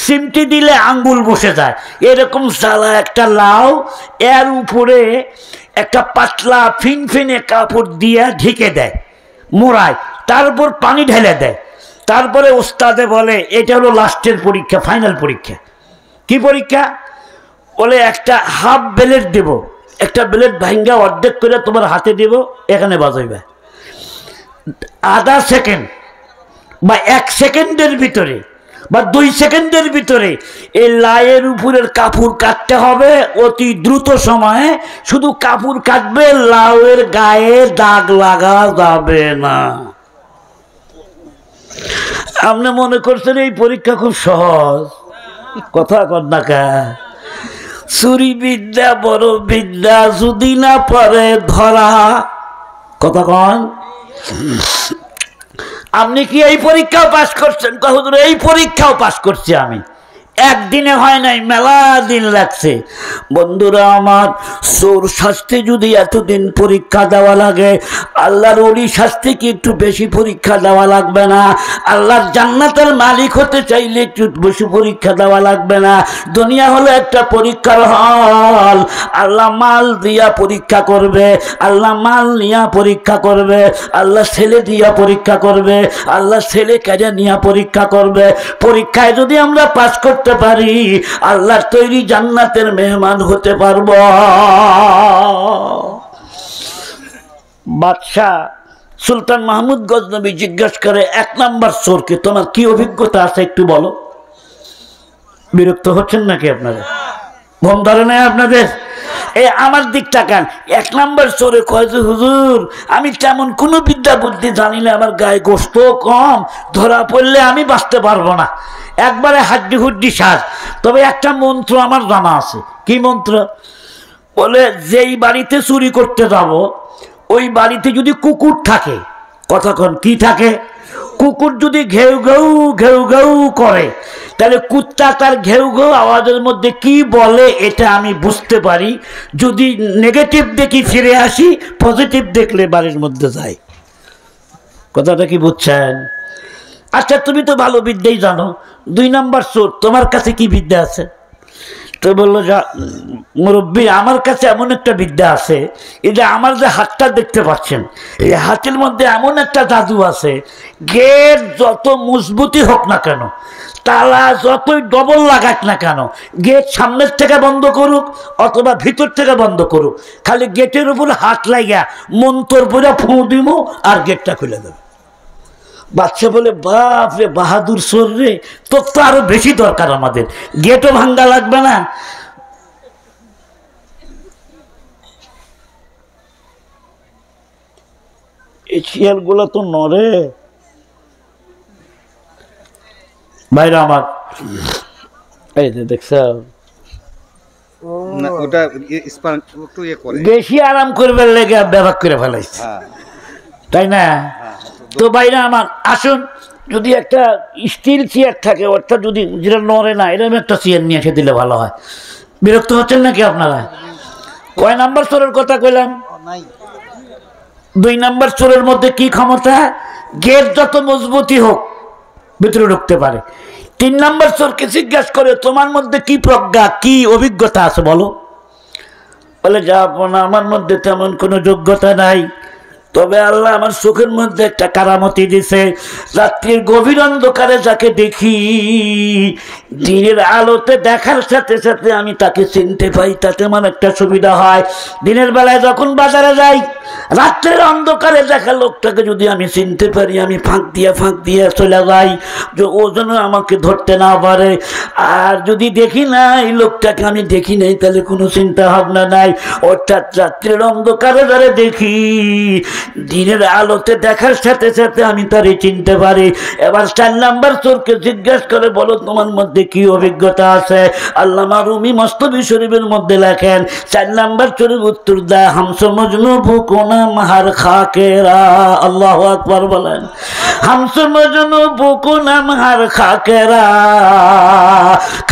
সিমটি দিলে আঙ্গুল বসে যায়, এরকম জ্বালা একটা লাউ, এর উপরে একটা পাতলা ফিনফিনে কাপড় দিয়ে ঢেকে দেয়, মোড়ায়, তারপর পানি ঢেলে দেয়। তারপরে ওস্তাদে বলে এটা হলো লাস্টের পরীক্ষা, ফাইনাল পরীক্ষা। কি পরীক্ষা? বলে একটা হাফ ব্লেড দেব, একটা ব্লেড ভাঙ্গা অর্ধেক করে তোমার হাতে দেব, এখানে বাজাইবে। আধা সেকেন্ড বা 1 সেকেন্ডের ভিতরে বা 2 সেকেন্ডের ভিতরে এই লাইয়ের উপরের কাপড় কাটতে হবে অতি দ্রুত সময়ে। শুধু কাপড় কাটবে, লাউয়ের গায়ে দাগ লাগা যাবে না। আপনি মনে করছেন এই পরীক্ষা খুব সহজ? কথা কর না কা। চুরি বিদ্যা বড় বিদ্যা, যদি না পারে ধরা। কথা কন। আপনি কি এই পরীক্ষাও পাশ করছেন? হুজুর এই পরীক্ষাও পাশ করছি আমি। একদিনে হয় নাই, মেলা দিন লাগছে। বন্ধুরা আমার, চোর শাস্তি যদি এতদিন পরীক্ষা দেওয়া লাগে, আল্লাহর ওলি শাস্তি কি একটু বেশি পরীক্ষা দেওয়া লাগবে না? আল্লাহর জান্নাতের মালিক হতে চাইলে একটু বেশি পরীক্ষা দেওয়া লাগবে না? দুনিয়া হলো একটা পরীক্ষার হল। আল্লাহ মাল দিয়া পরীক্ষা করবে, আল্লাহ মাল নিয়া পরীক্ষা করবে, আল্লাহ ছেলে দিয়া পরীক্ষা করবে, আল্লাহ ছেলে কাজে নিয়া পরীক্ষা করবে। পরীক্ষায় যদি আমরা পাস করতে পারি, আল্লাহর তৈরি জান্নাতের মেহমান হতে পারবো। বাদশাহ সুলতান মাহমুদ গজনবী জিজ্ঞাসা করে, 1 নম্বর চোরকে তোমার কি অভিজ্ঞতা আছে একটু বলো। বিরক্ত হচ্ছেন নাকি আপনারা? ঘুম ধরে নাই আপনাদের? এই আমার দিক তাকান। 1 নম্বর চোরে কয় যে হুজুর আমি তেমন কোনো বিদ্যা বুদ্ধি জানি না, আমার গায়ে গোস্ত কম, ধরা পড়লে আমি বাঁচতে পারবো না, একবারে হাড্ডি হুড্ডি সাজ। তবে একটা মন্ত্র আমার জানা আছে। কি মন্ত্র? বলে যেই বাড়িতে চুরি করতে যাব ওই বাড়িতে যদি কুকুর থাকে, কতক্ষণ কি থাকে, কুকুর যদি ঘেউ ঘেউ ঘেউ ঘেউ করে, তাহলে কুত্তা তার ঘেউ ঘেউ আওয়াজের মধ্যে কি বলে এটা আমি বুঝতে পারি। যদি নেগেটিভ দেখি ফিরে আসি, পজিটিভ দেখলে বাড়ির মধ্যে যাই। কথাটা কি বুঝছেন? আচ্ছা তুমি তো ভালো বিদ্যাই জানো, 2 নম্বর চোর তোমার কাছে কি বিদ্যা আছে? তো বললো যা মুরব্বী, আমার কাছে এমন একটা বিদ্যা আছে, এই যে আমার যে হাতটা দেখতে পাচ্ছেন, এই হাতের মধ্যে এমন একটা জাদু আছে, গেট যত মজবুতি হোক না কেন, তালা যতই ডবল লাগাক না কেন, গেট সামনের থেকে বন্ধ করুক অথবা ভিতর থেকে বন্ধ করুক, খালি গেটের উপর হাত লাগিয়া মন্তর পরে ফু দিব আর গেটটা খুলে দেবে। বাচ্চা বলে বাপ রে, বাহাদুর চোর রে, তোর তো আরো বেশি দরকার, আমাদের গেটও ভাঙ্গা লাগবে না। এই শিয়াল গুলা তো নড়ে। ভাইরা আমার, এই যে দেখছ বেশি আরাম করবে লেগে ব্যবহার করে ফেলাইছে, তাই না? তো ভাইরা আমার আসুন, যদি একটা স্টিল চেয়ার থাকে, অর্থাৎ যদি যেটা নড়ে না, এরকম একটা চেয়ার নিয়ে এসে দিলে ভালো হয়। বিরক্ত হচ্ছেন নাকি আপনারা? কয় নাম্বার চোরের কথা কইলাম? 2 নম্বর চোরের মধ্যে কি ক্ষমতা? গেট যত মজবুতি হোক ভিতরে ঢুকতে পারে। 3 নম্বর চোরকে জিজ্ঞাসা করে তোমার মধ্যে কি প্রজ্ঞা কি অভিজ্ঞতা আছে বলো। বলে যাবো না, আমার মধ্যে তেমন কোনো যোগ্যতা নাই, তবে আল্লাহ আমার চোখের মধ্যে একটা কারামতি দিছে। রাত্রির গভীর অন্ধকারে যাকে দেখি দিনের আলোতে দেখার সাথে সাথে আমি তাকে চিনতে পাই, তাতে আমার একটা সুবিধা হয়। দিনের বেলায় যখন বাজারে যাই রাত্রের অন্ধকারে দেখা লোকটাকে যদি আমি চিনতে পারি আমি ফাঁক দিয়ে চলে যাই যে ও যেন আমাকে ধরতে না পারে। আর যদি দেখি না এই লোকটাকে আমি দেখি নাই তাহলে কোনো চিন্তা ভাবনা নাই। অর্থাৎ রাত্রের অন্ধকারে যারা দেখি দিনের আলোতে দেখার সাথে সাথে আমি তারে চিনতে পারি। এবার 4 নম্বর চোরকে জিজ্ঞাসা করে বলো তোমার মধ্যে কি অভিজ্ঞতা আছে। আল্লামা রুমি মস্তবি শরীফের মধ্যে লেখেন 4 নম্বর চোরের উত্তর দেয় হামসো মজনু বুকুনা মাহার খাকেরা। আল্লাহু আকবার বলেন। হামসো মজনু বুকুনা মাহার খাকেরা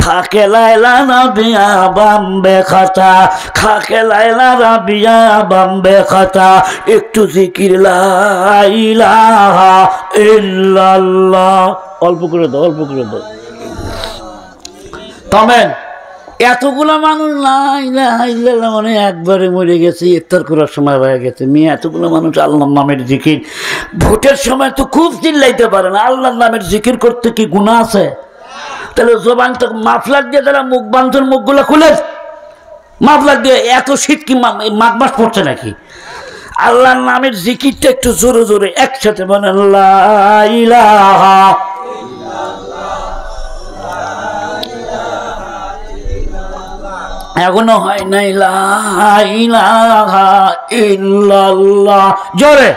খাকে লাইলা রাবিয়া বাম্বে খাতা খাকে লাইলা রাবিয়া বাম্বে খাতা একটু জিকির লা ইলাহা ইল্লাল্লাহ। অল্প করে দাও, অল্প করে দাও। তমেন এতগুলো মানুষ মানে একবারে মরে গেছে, ইফতার করার সময় হয়ে গেছে। মেয়ে এতগুলো মানুষ আল্লাহর নামের জিকির, ভোটের সময় তো খুব চিল্লাইতে পারে না। আল্লাহর নামের জিকির করতে কি গুনাহ আছে? তাহলে জবান তো মাফলার দিয়ে তারা মুখ বান্ধন, মুখগুলো খুলে মাফলার দিয়ে। এত শীত কি মাঘ মাস পড়ছে নাকি? আল্লাহর নামের জিকিরটা একটু জোরে জোরে একসাথে বলেন লা ইলাহা এখনো হয় নাই লা ইলাহা ইল্লাল্লাহ। জোরে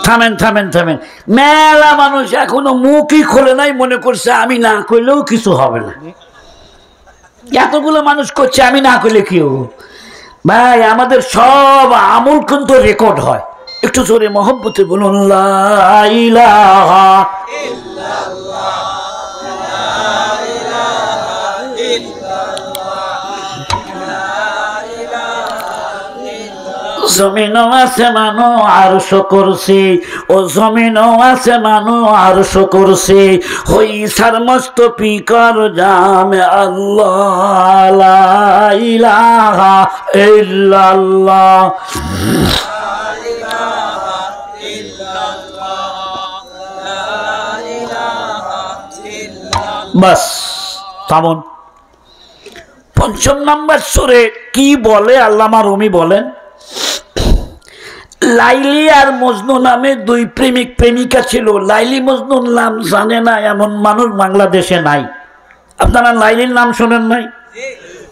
থামেন থামেন থামেন। মেলা মানুষ এখনো মুখই খোলে নাই, মনে করছে আমি না করলেও কিছু হবে না। এতগুলো মানুষ করছে আমি না করলে কি হবে? ভাই আমাদের সব আমল কিন্তু রেকর্ড হয়। একটু জোরে মহব্বতে বলুন লা ইলাহা ইল্লাল্লাহ লা ইলাহা ইল্লাল্লাহ। জমিন আসমানো আরশ করছি, ও জমিন আসমানো আরশ করছি, হই সরমস্ত পিকর জামে আল্লাহ লা ইলাহা ইল্লাল্লাহ। বাস থামুন। 5 নম্বর সূরে কি বলে আল্লামা রুমি বলেন, লাইলি আর মজনু নামে 2 প্রেমিক প্রেমিকা ছিল। লাইলি মজনুর নাম জানে না এমন মানুষ বাংলাদেশে নাই। আপনারা লাইলির নাম শোনেন নাই,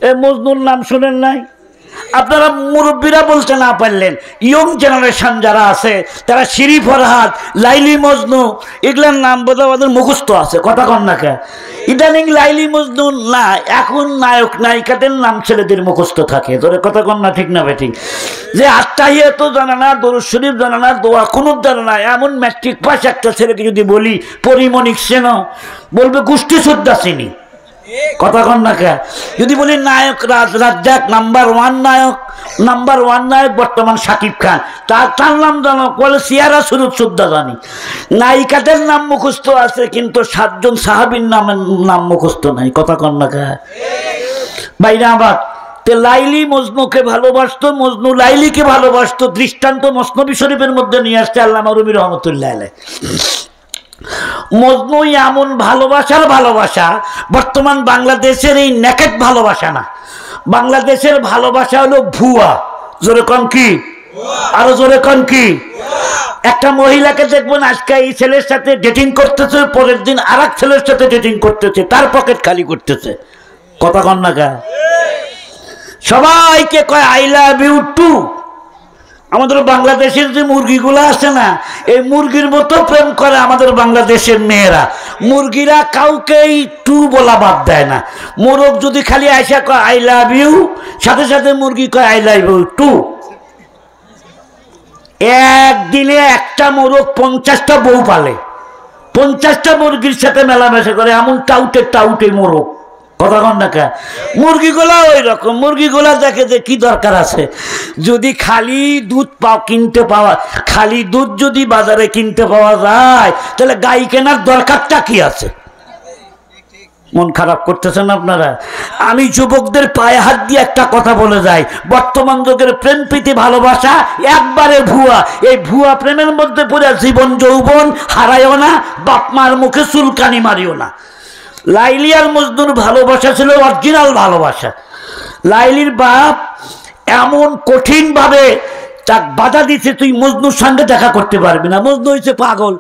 এ মজনুর নাম শোনেন নাই? আপনারা মুরব্বীরা বলতে না পারলেন, ইয়ং জেনারেশন যারা আছে তারা শিরি ফরহাদ, লাইলি মজনু এগুলোর নাম বোধহয় আমাদের মুখস্থ আছে। কথা কন না কে? ইদানিং লাইলি মজনু না, এখন নায়ক নায়িকাদের নাম ছেলেদের মুখস্থ থাকে। তোর কথা কন না, ঠিক না বেঠিক? যে আত্মাহিয়াত জানে না, দরুদ শরীফ জানে না, দোয়া কুনুত জানে না, এমন ম্যাট্রিক পাস একটা ছেলেকে যদি বলি পরিমণিক চেনো, বলবে গোষ্ঠী শ্রদ্ধা চিনি। কথা কন না কে? যদি বলি নায়ক রাজ্জাক নাম্বার 1 নায়ক, নাম্বার 1 নায়ক বর্তমান শাকিব খান, তার নাম জানো? বলে সিয়ারা সুরুদ শ্রদ্ধা জানি। নায়িকাদের নাম মুখস্থ আছে কিন্তু 7 জন সাহাবীর নাম মুখস্থ নাই। কথা কন না কে? বাইরে আবার লাইলি মজনুকে ভালোবাসতো, মজনু লাইলিকে ভালোবাসতো। দৃষ্টান্ত মসনবী শরীফের মধ্যে নিয়ে আসছে আল্লামা রুমি রহমতুল্লাহ আলাইহি। মজনু এমন ভালোবাসার ভালোবাসা, বর্তমান বাংলাদেশের এই নেকেট ভালোবাসা না। বাংলাদেশের ভালোবাসা হলো ভুয়া। জোরে কন কি? আরো জোরে কন কি? একটা মহিলাকে দেখবেন আজকে এই ছেলের সাথে ডেটিং করতেছে, পরের দিন আরেক ছেলের সাথে ডেটিং করতেছে, তার পকেট খালি করতেছে। কথা কন না কা? সবাইকে কয় আই লাভ ইউ টু। আমাদের বাংলাদেশের যে মুরগিগুলো আছে না, এই মুরগির মতো প্রেম করে আমাদের বাংলাদেশের মেয়েরা। মুরগিরা কাউকেই টু বলা বাদ দেয় না। মোরগ যদি খালি আইসা কয় আই লাভ ইউ, সাথে সাথে মুরগি কয় আই লাভ ইউ টু। একদিনে একটা মোরগ 50টা বউ পালে, 50টা মুরগির সাথে মেলামেশা করে, এমন টাউটে মোরগ। কথা কন না কা? মুরগিগুলা ওই রকম, মুরগিগুলা দেখে যে কি দরকার আছে, যদি খালি দুধ কিনতে পাওয়া, খালি দুধ যদি বাজারে কিনতে পাওয়া যায় তাহলে গাই কেনার দরকারটা কি আছে? মন খারাপ করতেছেন আপনারা? আমি যুবকদের পায়ে হাত দিয়ে একটা কথা বলে যাই, বর্তমান যুগের প্রেম প্রীতি ভালোবাসা একবারে ভুয়া। এই ভুয়া প্রেমের মধ্যে পুরো জীবন যৌবন হারাইও না, বাপ মার মুখে চুলকানি মারিও না। লাইলি আর মজনুর ভালোবাসা ছিল অরিজিনাল ভালোবাসা। লাইলির বাপ এমন কঠিন ভাবে তাক বাধা দিচ্ছে, তুই মজনুর সঙ্গে দেখা করতে পারবি না। মজনু হয়েছে পাগল,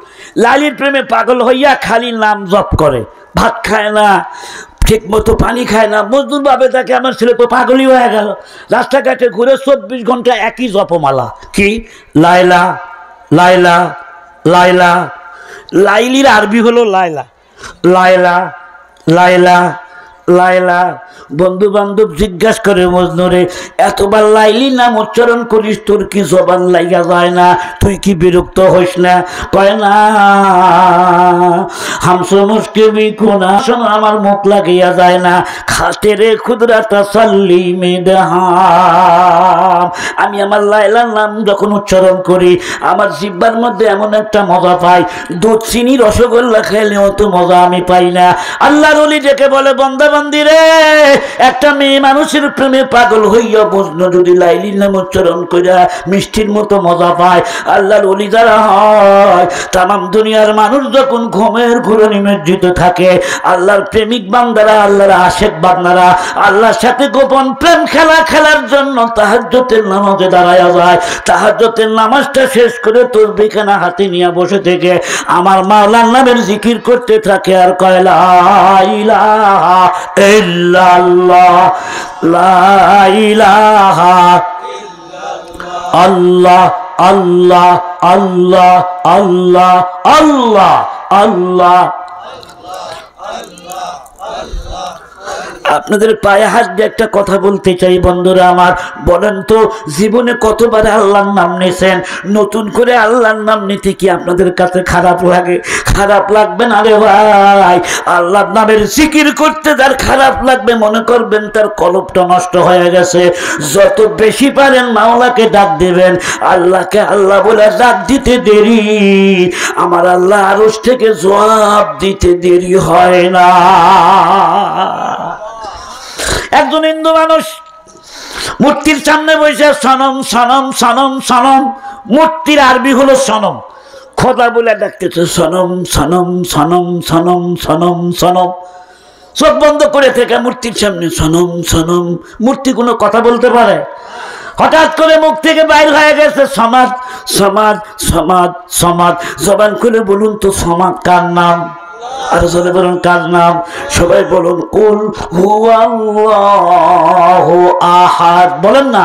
লাইলির প্রেমে পাগল হইয়া খালি নাম জপ করে, ভাত খায় না, ঠিক মতো পানি খায় না। মজনুর ভাবে তাকে আমার ছেলে তো পাগলই হয়ে গেল, রাস্তাঘাটে ঘুরে 24 ঘন্টা একই জপমালা, কি লাইলা লাইলা লাইলা। লাইলির আরবি হলো লাইলা লাইলা লাইলা লাইলা। বন্ধু বান্ধব জিজ্ঞাসা করে মজনুরে, এতবার লাইলি নাম উচ্চারণ করিস, তোর কি জবান লাইগা যায় না? তুই কি বিরক্ত হইস না? কয় না, হামসো মুশকে বিকুনা, আমার মুখ লাগিয়া যায় না। খাতে রে খুদরা তাসাল্লি মেদহাম। আমি আমার লাইলার নাম যখন উচ্চারণ করি আমার জিহ্বার মধ্যে এমন একটা মজা পাই, দুধ চিনি রসগোল্লা খেলেও তো মজা আমি পাই না। আল্লাহর ওলি ডেকে বলে, বান্দা বান্দি রে, একটা মেয়ে মানুষের প্রেমে পাগল হইয়া মজনু যদি লাইলির নাম উচ্চারণ কইরা মিষ্টির মতো মজা পায়, আল্লাহর ওলি যারা হয়, তামাম দুনিয়ার মানুষ যখন ঘুমের ঘুরে নিমজ্জিত থাকে, আল্লাহর প্রেমিক বান্দারা, আল্লাহর আশেক বান্দারা আল্লাহর সাথে গোপন প্রেম খেলার জন্য তাহাজ্জুদের নামাজে দাঁড়ায়া যায়। তাহাজ্জুদের নামাজটা শেষ করে তসবিহখানা হাতে নিয়ে বসে থেকে আমার মাওলার নামের জিকির করতে থাকে আর কয় লা ইলাহা ইল্লাল্লাহ, লা ইলাহা আল্লাহ আল্লাহ আল্লাহ আল্লাহ আল্লাহ আল্লাহ। আপনাদের পায়ে হাত দিয়ে একটা কথা বলতে চাই বন্ধুরা আমার, বলেন তো জীবনে কতবার আল্লাহর নাম নিয়েছেন? নতুন করে আল্লাহর নাম নিতে কি আপনাদের কাছে খারাপ লাগে? খারাপ লাগবে না রে ভাই। আল্লাহর নামের জিকির করতে যার খারাপ লাগবে মনে করবেন তার কলবটা নষ্ট হয়ে গেছে। যত বেশি পারেন মাওলাকে ডাক দেবেন। আল্লাহকে আল্লাহ বলে ডাক দিতে দেরি, আমার আল্লাহ আরশ থেকে জবাব দিতে দেরি হয় না। একজন হিন্দু মানুষ মূর্তির সামনে বসে সনম সনম সনম সনম, মূর্তির আরবি হলো সনম, খোদা বলে ডাকতেছে সনম সনম সনম সনম সনম সনম। চোখ বন্ধ করে থেকে মূর্তির সামনে সনম সনম। মূর্তি কোনো কথা বলতে পারে? হঠাৎ করে মুখ থেকে বাইর হয়ে গেছে সমাদ সমাদ সমাদ সমাদ। জবান খুলে বলুন তো সমাদ কার নাম? আর জোরে বলুন কার নাম? সবাই বলুন কুল হুয়াল্লাহু আহাদ। বলেন না,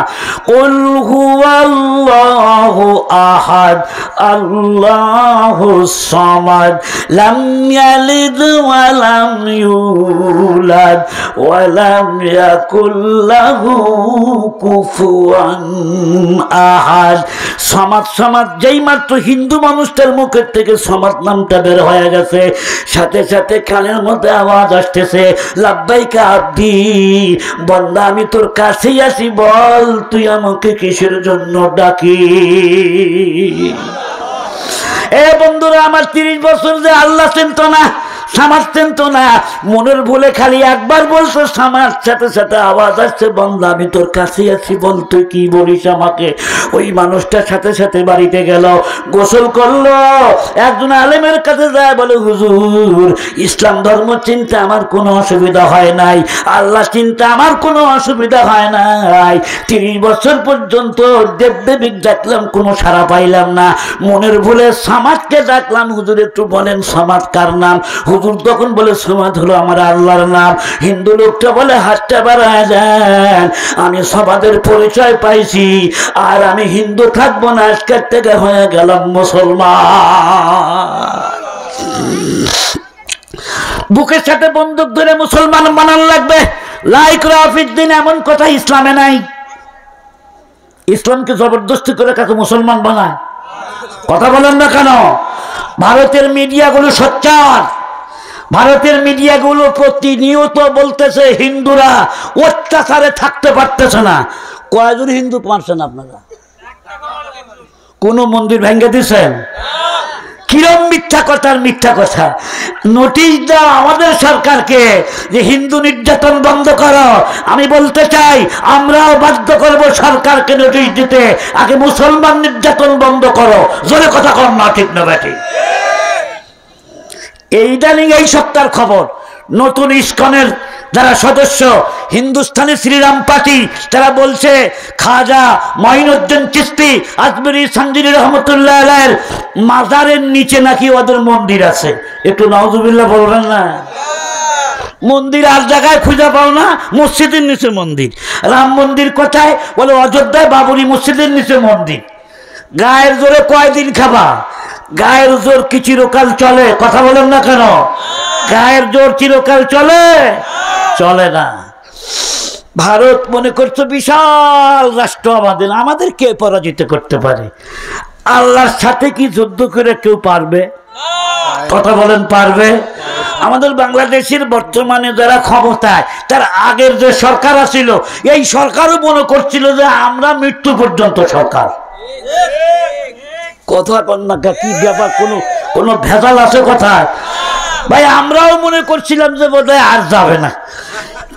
কুল হুয়াল্লাহু আহাদ আল্লাহুস সামাদ লাম ইয়ালিদ ওয়া লাম ইউলাদ ওয়া লাম ইয়াকুল লাহু কুফুয়ান আহাদ। সামাদ সামাদ যেই মাত্র হিন্দু মানুষটার মুখের থেকে সামাদ নামটা বের হয়ে গেছে, সাথে সাথে কানের মধ্যে আওয়াজ আসতেছে, লাব্বাইকা আব্দি, বান্দা আমি তোর কাছেই আসি, বল তুই আমাকে কিসের জন্য ডাকি? এ বন্ধুরা আমার, 30 বছর যে আল্লাহ চিনত না, সামাজ চিনত না, মনের ভুলে খালি একবার বলছো সামাজ, সাথে সাথে আওয়াজ আসছে, বান্দা আমি তোর কাছেই আছি, বল তুই কি বলিস আমাকে? ওই মানুষটার সাথে সাথে বাড়িতে গেল, গোসল করলো, একজন আলেমের কাছে যায়, বলে হুজুর ইসলাম ধর্ম চিনতে আমার কোনো অসুবিধা হয় নাই, আল্লাহ চিনতে আমার কোনো অসুবিধা হয় নাই, 30 বছর পর্যন্ত দেবদেবিক ডাকলাম কোনো সাড়া পাইলাম না, মনের ভুলে সামাদকে ডাকলাম, হুজুর একটু বলেন সামাদ কার নাম? হুজুর তখন বলে সামাদ হলো আমার আল্লাহর নাম। হিন্দু লোকটা বলে হাতটা বাড়ায় দেন, আমি সমাদের পরিচয় পাইছি, আর আমি হিন্দু থাকবো না, আজকের থেকে হয়ে গেলাম মুসলমান। বুকের সাথে বন্দুক ধরে মুসলমান বানান লাগবে, লাইক রাফিদ্দিন, এমন কথা ইসলামে নাই। ইসলামকে জবরদস্তি করে কাকে মুসলমান বানায়? কথা বলেন না কেন? ভারতের মিডিয়াগুলো সোচ্চার, ভারতের মিডিয়াগুলো প্রতিনিয়ত বলতেছে হিন্দুরা অত্যাচারে থাকতে পারতেছে না। কয়জন হিন্দু পারছেন আপনারা? কোন মন্দির ভেঙে দিয়েছেন? কিরম মিথ্যা কথার মিথ্যা কথা। নোটিশ দাও আমাদের সরকারকে যে হিন্দু নির্যাতন বন্ধ করো। আমি বলতে চাই আমরাও বাধ্য করব সরকারকে নোটিশ দিতে, আগে মুসলমান নির্যাতন বন্ধ করো। জোরে কথা কর না, ঠিক না বেটি? ইদানিং এই সপ্তাহের খবর, নতুন ইসকনের যারা সদস্য হিন্দুস্তানি শ্রীরাম পার্টি, তারা বলছে খাজা মঈনুদ্দিন চিশতি আজমিরি সঞ্জিরি রহমতুল্লাহ আলাইহির মাজারের নিচে নাকি ওদের মন্দির আছে। একটু নাউজুবিল্লাহ বলবেন না? মন্দির আর জায়গায় খুঁজে পাও না, মসজিদের নিচে মন্দির। রাম মন্দির কোথায়? বলে অযোধ্যায় বাবরি মসজিদের নিচে মন্দির। গায়ের জোরে কয়দিন খাবা? গায়ের জোর কি চিরকাল চলে? কথা বলেন না কেন? গায়ের জোর চিরকাল চলে? চলে না। ভারত মনে করছে বিশাল রাষ্ট্র আমাদের, আমাদের কে পরাজিত করতে পারে? আল্লাহর সাথে কি যুদ্ধ করে কেউ পারবে? কথা বলেন, পারবে? আমাদের বাংলাদেশের বর্তমানে যারা ক্ষমতায়, তার আগের যে সরকার ছিল, এই সরকারও মনে করছিল যে আমরা মৃত্যু পর্যন্ত সরকার। কথা কন্যা কি ব্যাপার? কোনো ভেজাল আছে কথায়? ভাই আমরাও মনে করছিলাম যে বোধহয় আর যাবে না।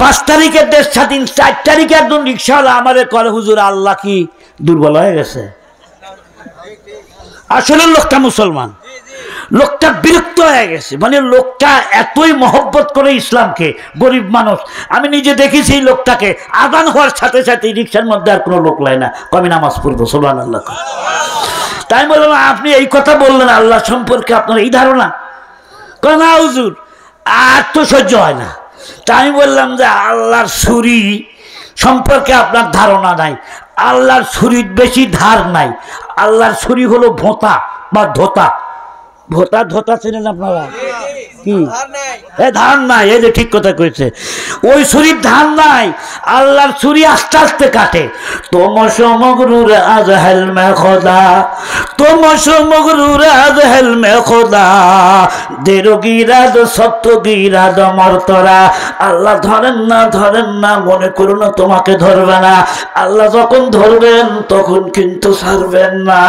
5 তারিখের দেশ স্বাধীন, 4 তারিখে একজন রিক্সাওয়ালা আমারে করে, হুজুর আল্লাহ কি দুর্বল হয়ে গেছে? আসলে লোকটা মুসলমান, লোকটা বিরক্ত হয়ে গেছে। মানে লোকটা এতই মহব্বত করে ইসলামকে, গরিব মানুষ। আমি নিজে দেখেছি এই লোকটাকে, আজান হওয়ার সাথে সাথে রিক্সার মধ্যে আর কোনো লোক লাই না, আমি নামাজ পড়বো সুবহানাল্লাহ। তাই বললাম আপনি এই কথা বললেন আল্লাহ সম্পর্কে আপনার এই ধারণা? না হুজুর আর তো সহ্য হয় না। তাই আমি বললাম যে আল্লাহর ছুরি সম্পর্কে আপনার ধারণা নাই। আল্লাহর ছুরির বেশি ধার নাই। আল্লাহর ছুরি হলো ভোঁতা বা ধোতা। ভোতা ধোতা চেনেন আপনারা? কি ধান নাই? এই যে ঠিক কথা কইছে, ওই ছুরির ধান নাই। আল্লাহর ছুরি আস্তে আস্তে কাটে। তোম সমগরুর আজ হেলমে খোদা, তোম সমগরুর আজ হেলমে খোদা, দেরো গিরাদ সত্য গিরাদ মর্তরা। আল্লাহ ধরেন না, ধরেন না, মনে করো না তোমাকে ধরবে না। আল্লাহ যখন ধরবেন তখন কিন্তু ছাড়বেন না।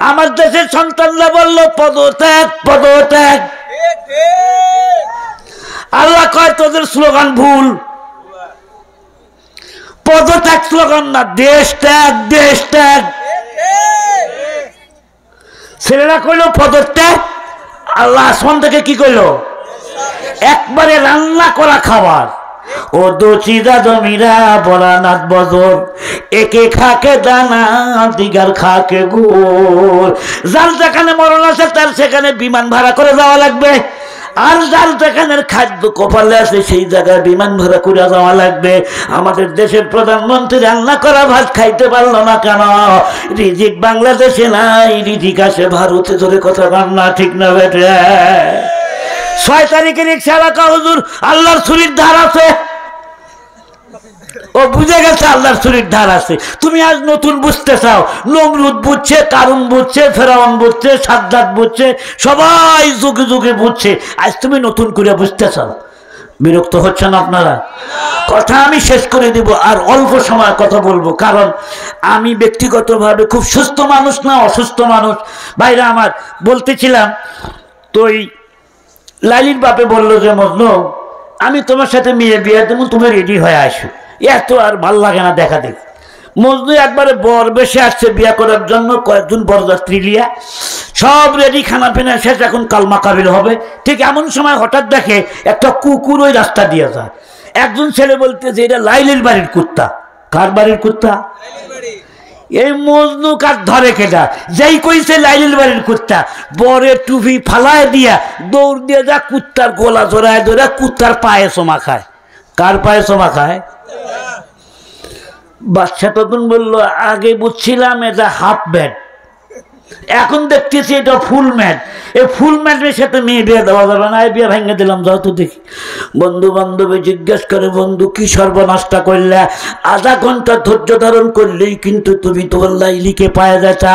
আমার দেশের সন্তানরা বলল পদত্যাগ, পদত্যাগ। আল্লাহ কয় তোদের স্লোগান ভুল। পদত্যাগ স্লোগান না, দেশ ত্যাগ, দেশ ত্যাগ। ছেলেরা কইল পদত্যাগ, আল্লাহ আসমান থেকে কি কইল? একবারে রান্না করা খাবার। ও দোচিদা জমিরা বরানাথ বজর, একে খাকে দানা দিগার খাকে গোল। যার যেখানে মরণ আছে তার সেখানে বিমান ভাড়া করে যাওয়া লাগবে, আর যার যেখানের খাদ্য কপালে আছে সেই জায়গায় বিমান ভাড়া করে যাওয়া লাগবে। আমাদের দেশের প্রধানমন্ত্রী রান্না করা ভাত খাইতে পারলো না কেন? রিজিক বাংলাদেশে নাই, রিজিক আসে ভারতে। ধরে কথা রান্না ঠিক না বেটে? 6 তারিখে রিক্সা রাখা হুজুর আল্লাহর ছুরির ধার আছে। ও বুঝে গেছে আল্লাহর ছুরির ধার আছে। তুমি আজ নতুন বুঝতে চাও? নমরুদ বুঝছে, কারুন বুঝছে, ফেরাউন বুঝছে, সাদ্দাত বুঝছে, সবাই যুগে যুগে বুঝছে। আজ তুমি নতুন করে বুঝতে চাও? বিরক্ত হচ্ছেন আপনারা? কথা আমি শেষ করে দিব, আর অল্প সময় কথা বলবো, কারণ আমি ব্যক্তিগতভাবে খুব সুস্থ মানুষ না, অসুস্থ মানুষ। ভাইরা আমার, বলতেছিলাম তো লালির বাপে বললো যে মজনু আমি তোমার সাথে মেয়ে বিয়ে দেবো, তুমি রেডি হয়ে আসো। এত আর ভাল লাগে না দেখা দেখি। মজনু একবারে বর বেশে আসছে বিয়ে করার জন্য, কয়েকজন বরযাত্রী লিয়া, সব রেডি, খানা পিনা শেষ, এখন কালমা কাবিল হবে। ঠিক এমন সময় হঠাৎ দেখে একটা কুকুর ওই রাস্তা দিয়ে যায়। একজন ছেলে বলতেছে এটা লাইলির বাড়ির কুত্তা। কার বাড়ির কুত্তা? এই মজনু কার ধরে কেটা, যেই কইছে লাইলির বাড়ির কুত্তা, বরের টুপি ফালায় দিয়া দৌড় দিয়ে যা কুত্তার গোলা জোড়ায় ধরে কুত্তার পায়ে চমা খায়। কার পায়ে চমা খায়? বাচ্চা তখন বললো আগে বুঝছিলাম এটা হাফ ব্যাট, এখন দেখতেছি এটা ফুল ম্যাট। এই ফুল ম্যাটের সাথে মেয়ে বিয়ে দেওয়া যাবে না, এই বিয়ে ভেঙে দিলাম, যাও তো দেখি। বন্ধু বান্ধবী জিজ্ঞেস করে, বন্ধু কি সর্বনাশটা করলে? আধা ঘন্টা ধৈর্য ধারণ করলেই কিন্তু তুমি তোমার লাইলিকে পায়ে যাচ্ছা।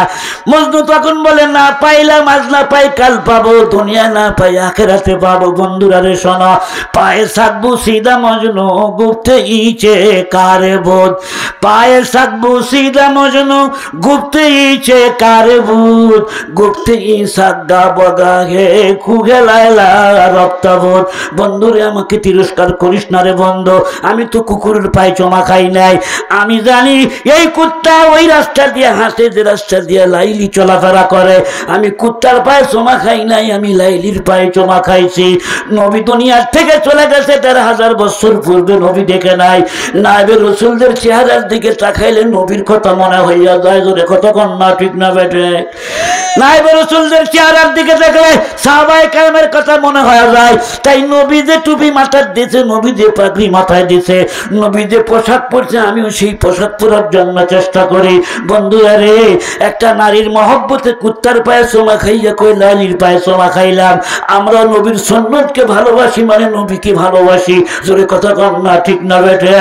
মজনু তখন বলে, না পাইলাম, আজ না পাই কাল পাবো, দুনিয়া না পাই আখেরাতে পাবো। বন্ধুরা রে শোনো, পায়ে সাকবু সিদা মজনু, গুপ্তে ইচে কারে বোধ। পায়ে সাকবু সিদা মজনু, গুপ্তে ইচে কারে বোধ। গুপ্তে ই সাগা বগা হে খুগে লাইলা রক্তবোধ। বন্ধুরে আমাকে তিরস্কার করিস না রে বন্ধু, আমি তো কুকুরের পায়ে চমা খাই নাই। আমি জানি এই কুত্তা ওই রাস্তা দিয়ে হাসে যে রাস্তা দিয়ে লাইলি চলাফেরা করে। আমি কুত্তার পায়ে চমা খাই নাই, আমি লাইলির পায়ে চমা খাইছি। নবী দুনিয়ার থেকে চলে গেছে ১৩,০০০ বছর পূর্বে, নবী দেখে নাই। নায়েবে রসুলদের চেহারার দিকে তাকাইলে নবীর কথা মনে হইয়া যায়। জোরে কতক্ষণ না, ঠিক না বেটে? নায়েবে রসুলদের চেহারার দিকে দেখলে সাহাবায়ে কেরামের কথা মনে হয়ে যায়। তাই নবী যে টুপি মাথায় দিয়েছে, নবী যে পাগড়ি মাথায় দিয়েছে, নবী যে পোশাক পরছে, আমিও সেই পোশাক পরার জন্য চেষ্টা করি। বন্ধুরা রে, একটা নারীর মহব্বতে কুত্তার পায়ে চোমা খাইয়া কই লালির পায়ে চোমা খাইলাম। আমরা নবীর সুন্নতকে ভালোবাসি, মানে নবীকে ভালোবাসি। জোরে কথা কম না, ঠিক না বেটে?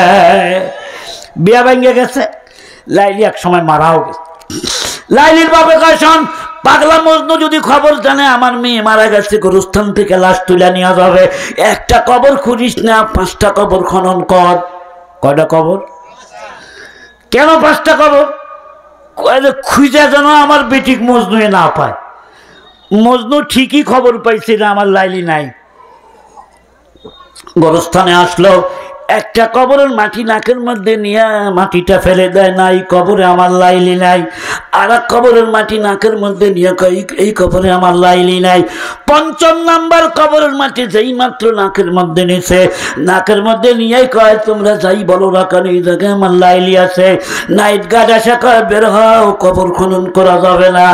বিয়া ভেঙে গেছে, লাইলি এক সময় মারাও গেছে। লাইলির বাবা কয়, শোন পাগলা মজনু যদি খবর জানে আমার মেয়ে মারা গেছে, গোরস্থান থেকে লাশ তুলে নেওয়া যাবে, একটা কবর খুঁজিস না, 5টা কবর খনন কর। কয়টা কবর? কেন 5টা কবর? খুঁজে যেন আমার বেটিক মজনু না পায়। মজনু ঠিকই খবর পাইছে যে আমার লাইলি নাই। গোরস্থানে আসলো, একটা কবরের মাটি নাকের মধ্যে নিয়ে মাটিটা ফেলে দেয়, নাই কবরে আমার লাইলি নাই। আর এক কবরের মাটি নাকের মধ্যে নিয়ে কয়, এই কবরে আমার লাইলি নাই। ৫ম নাম্বার কবরের মাটি যেই মাত্র নাকের মধ্যে নিছে, নাকের মধ্যে নিয়ে কয়, তোমরা যাই বলো না কেন এই জায়গায় আমার লাইলি আছে। নাইট গার্ড আসে কয়, বের হও, কবর খনন করা যাবে না।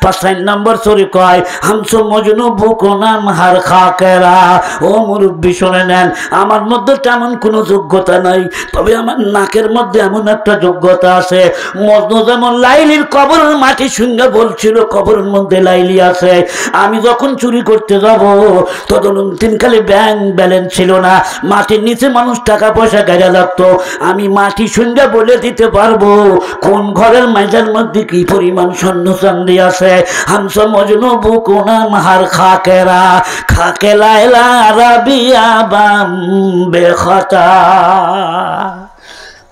৫ নম্বর চোরে কয়, হামসো মজনু বুকো নাম হার খাকেরা। ও মুরব্বী শুনে নেন, আমার মধ্যে তেমন কোনো যোগ্যতা নাই, তবে আমার নাকের মধ্যে এমন একটা যোগ্যতা আছে। মজনু যেমন লাইলির কবরের মাটি শুনে বলছিল কবরের মধ্যে লাইলি আছে, আমি যখন চুরি করতে যাব তদনকালে ব্যাংক ব্যালেন্স ছিল না, মাটির নিচে মানুষ টাকা পয়সা গেড়ে লাগতো, আমি মাটি শুনে বলে দিতে পারবো কোন ঘরের মাইজার মধ্যে কি পরিমাণ স্বর্ণ চাঁদি আছে। হামস মজনু বুকুনা মাহার খাকেরা খাকে লাইলা রাবিয়া বাম বেখতা।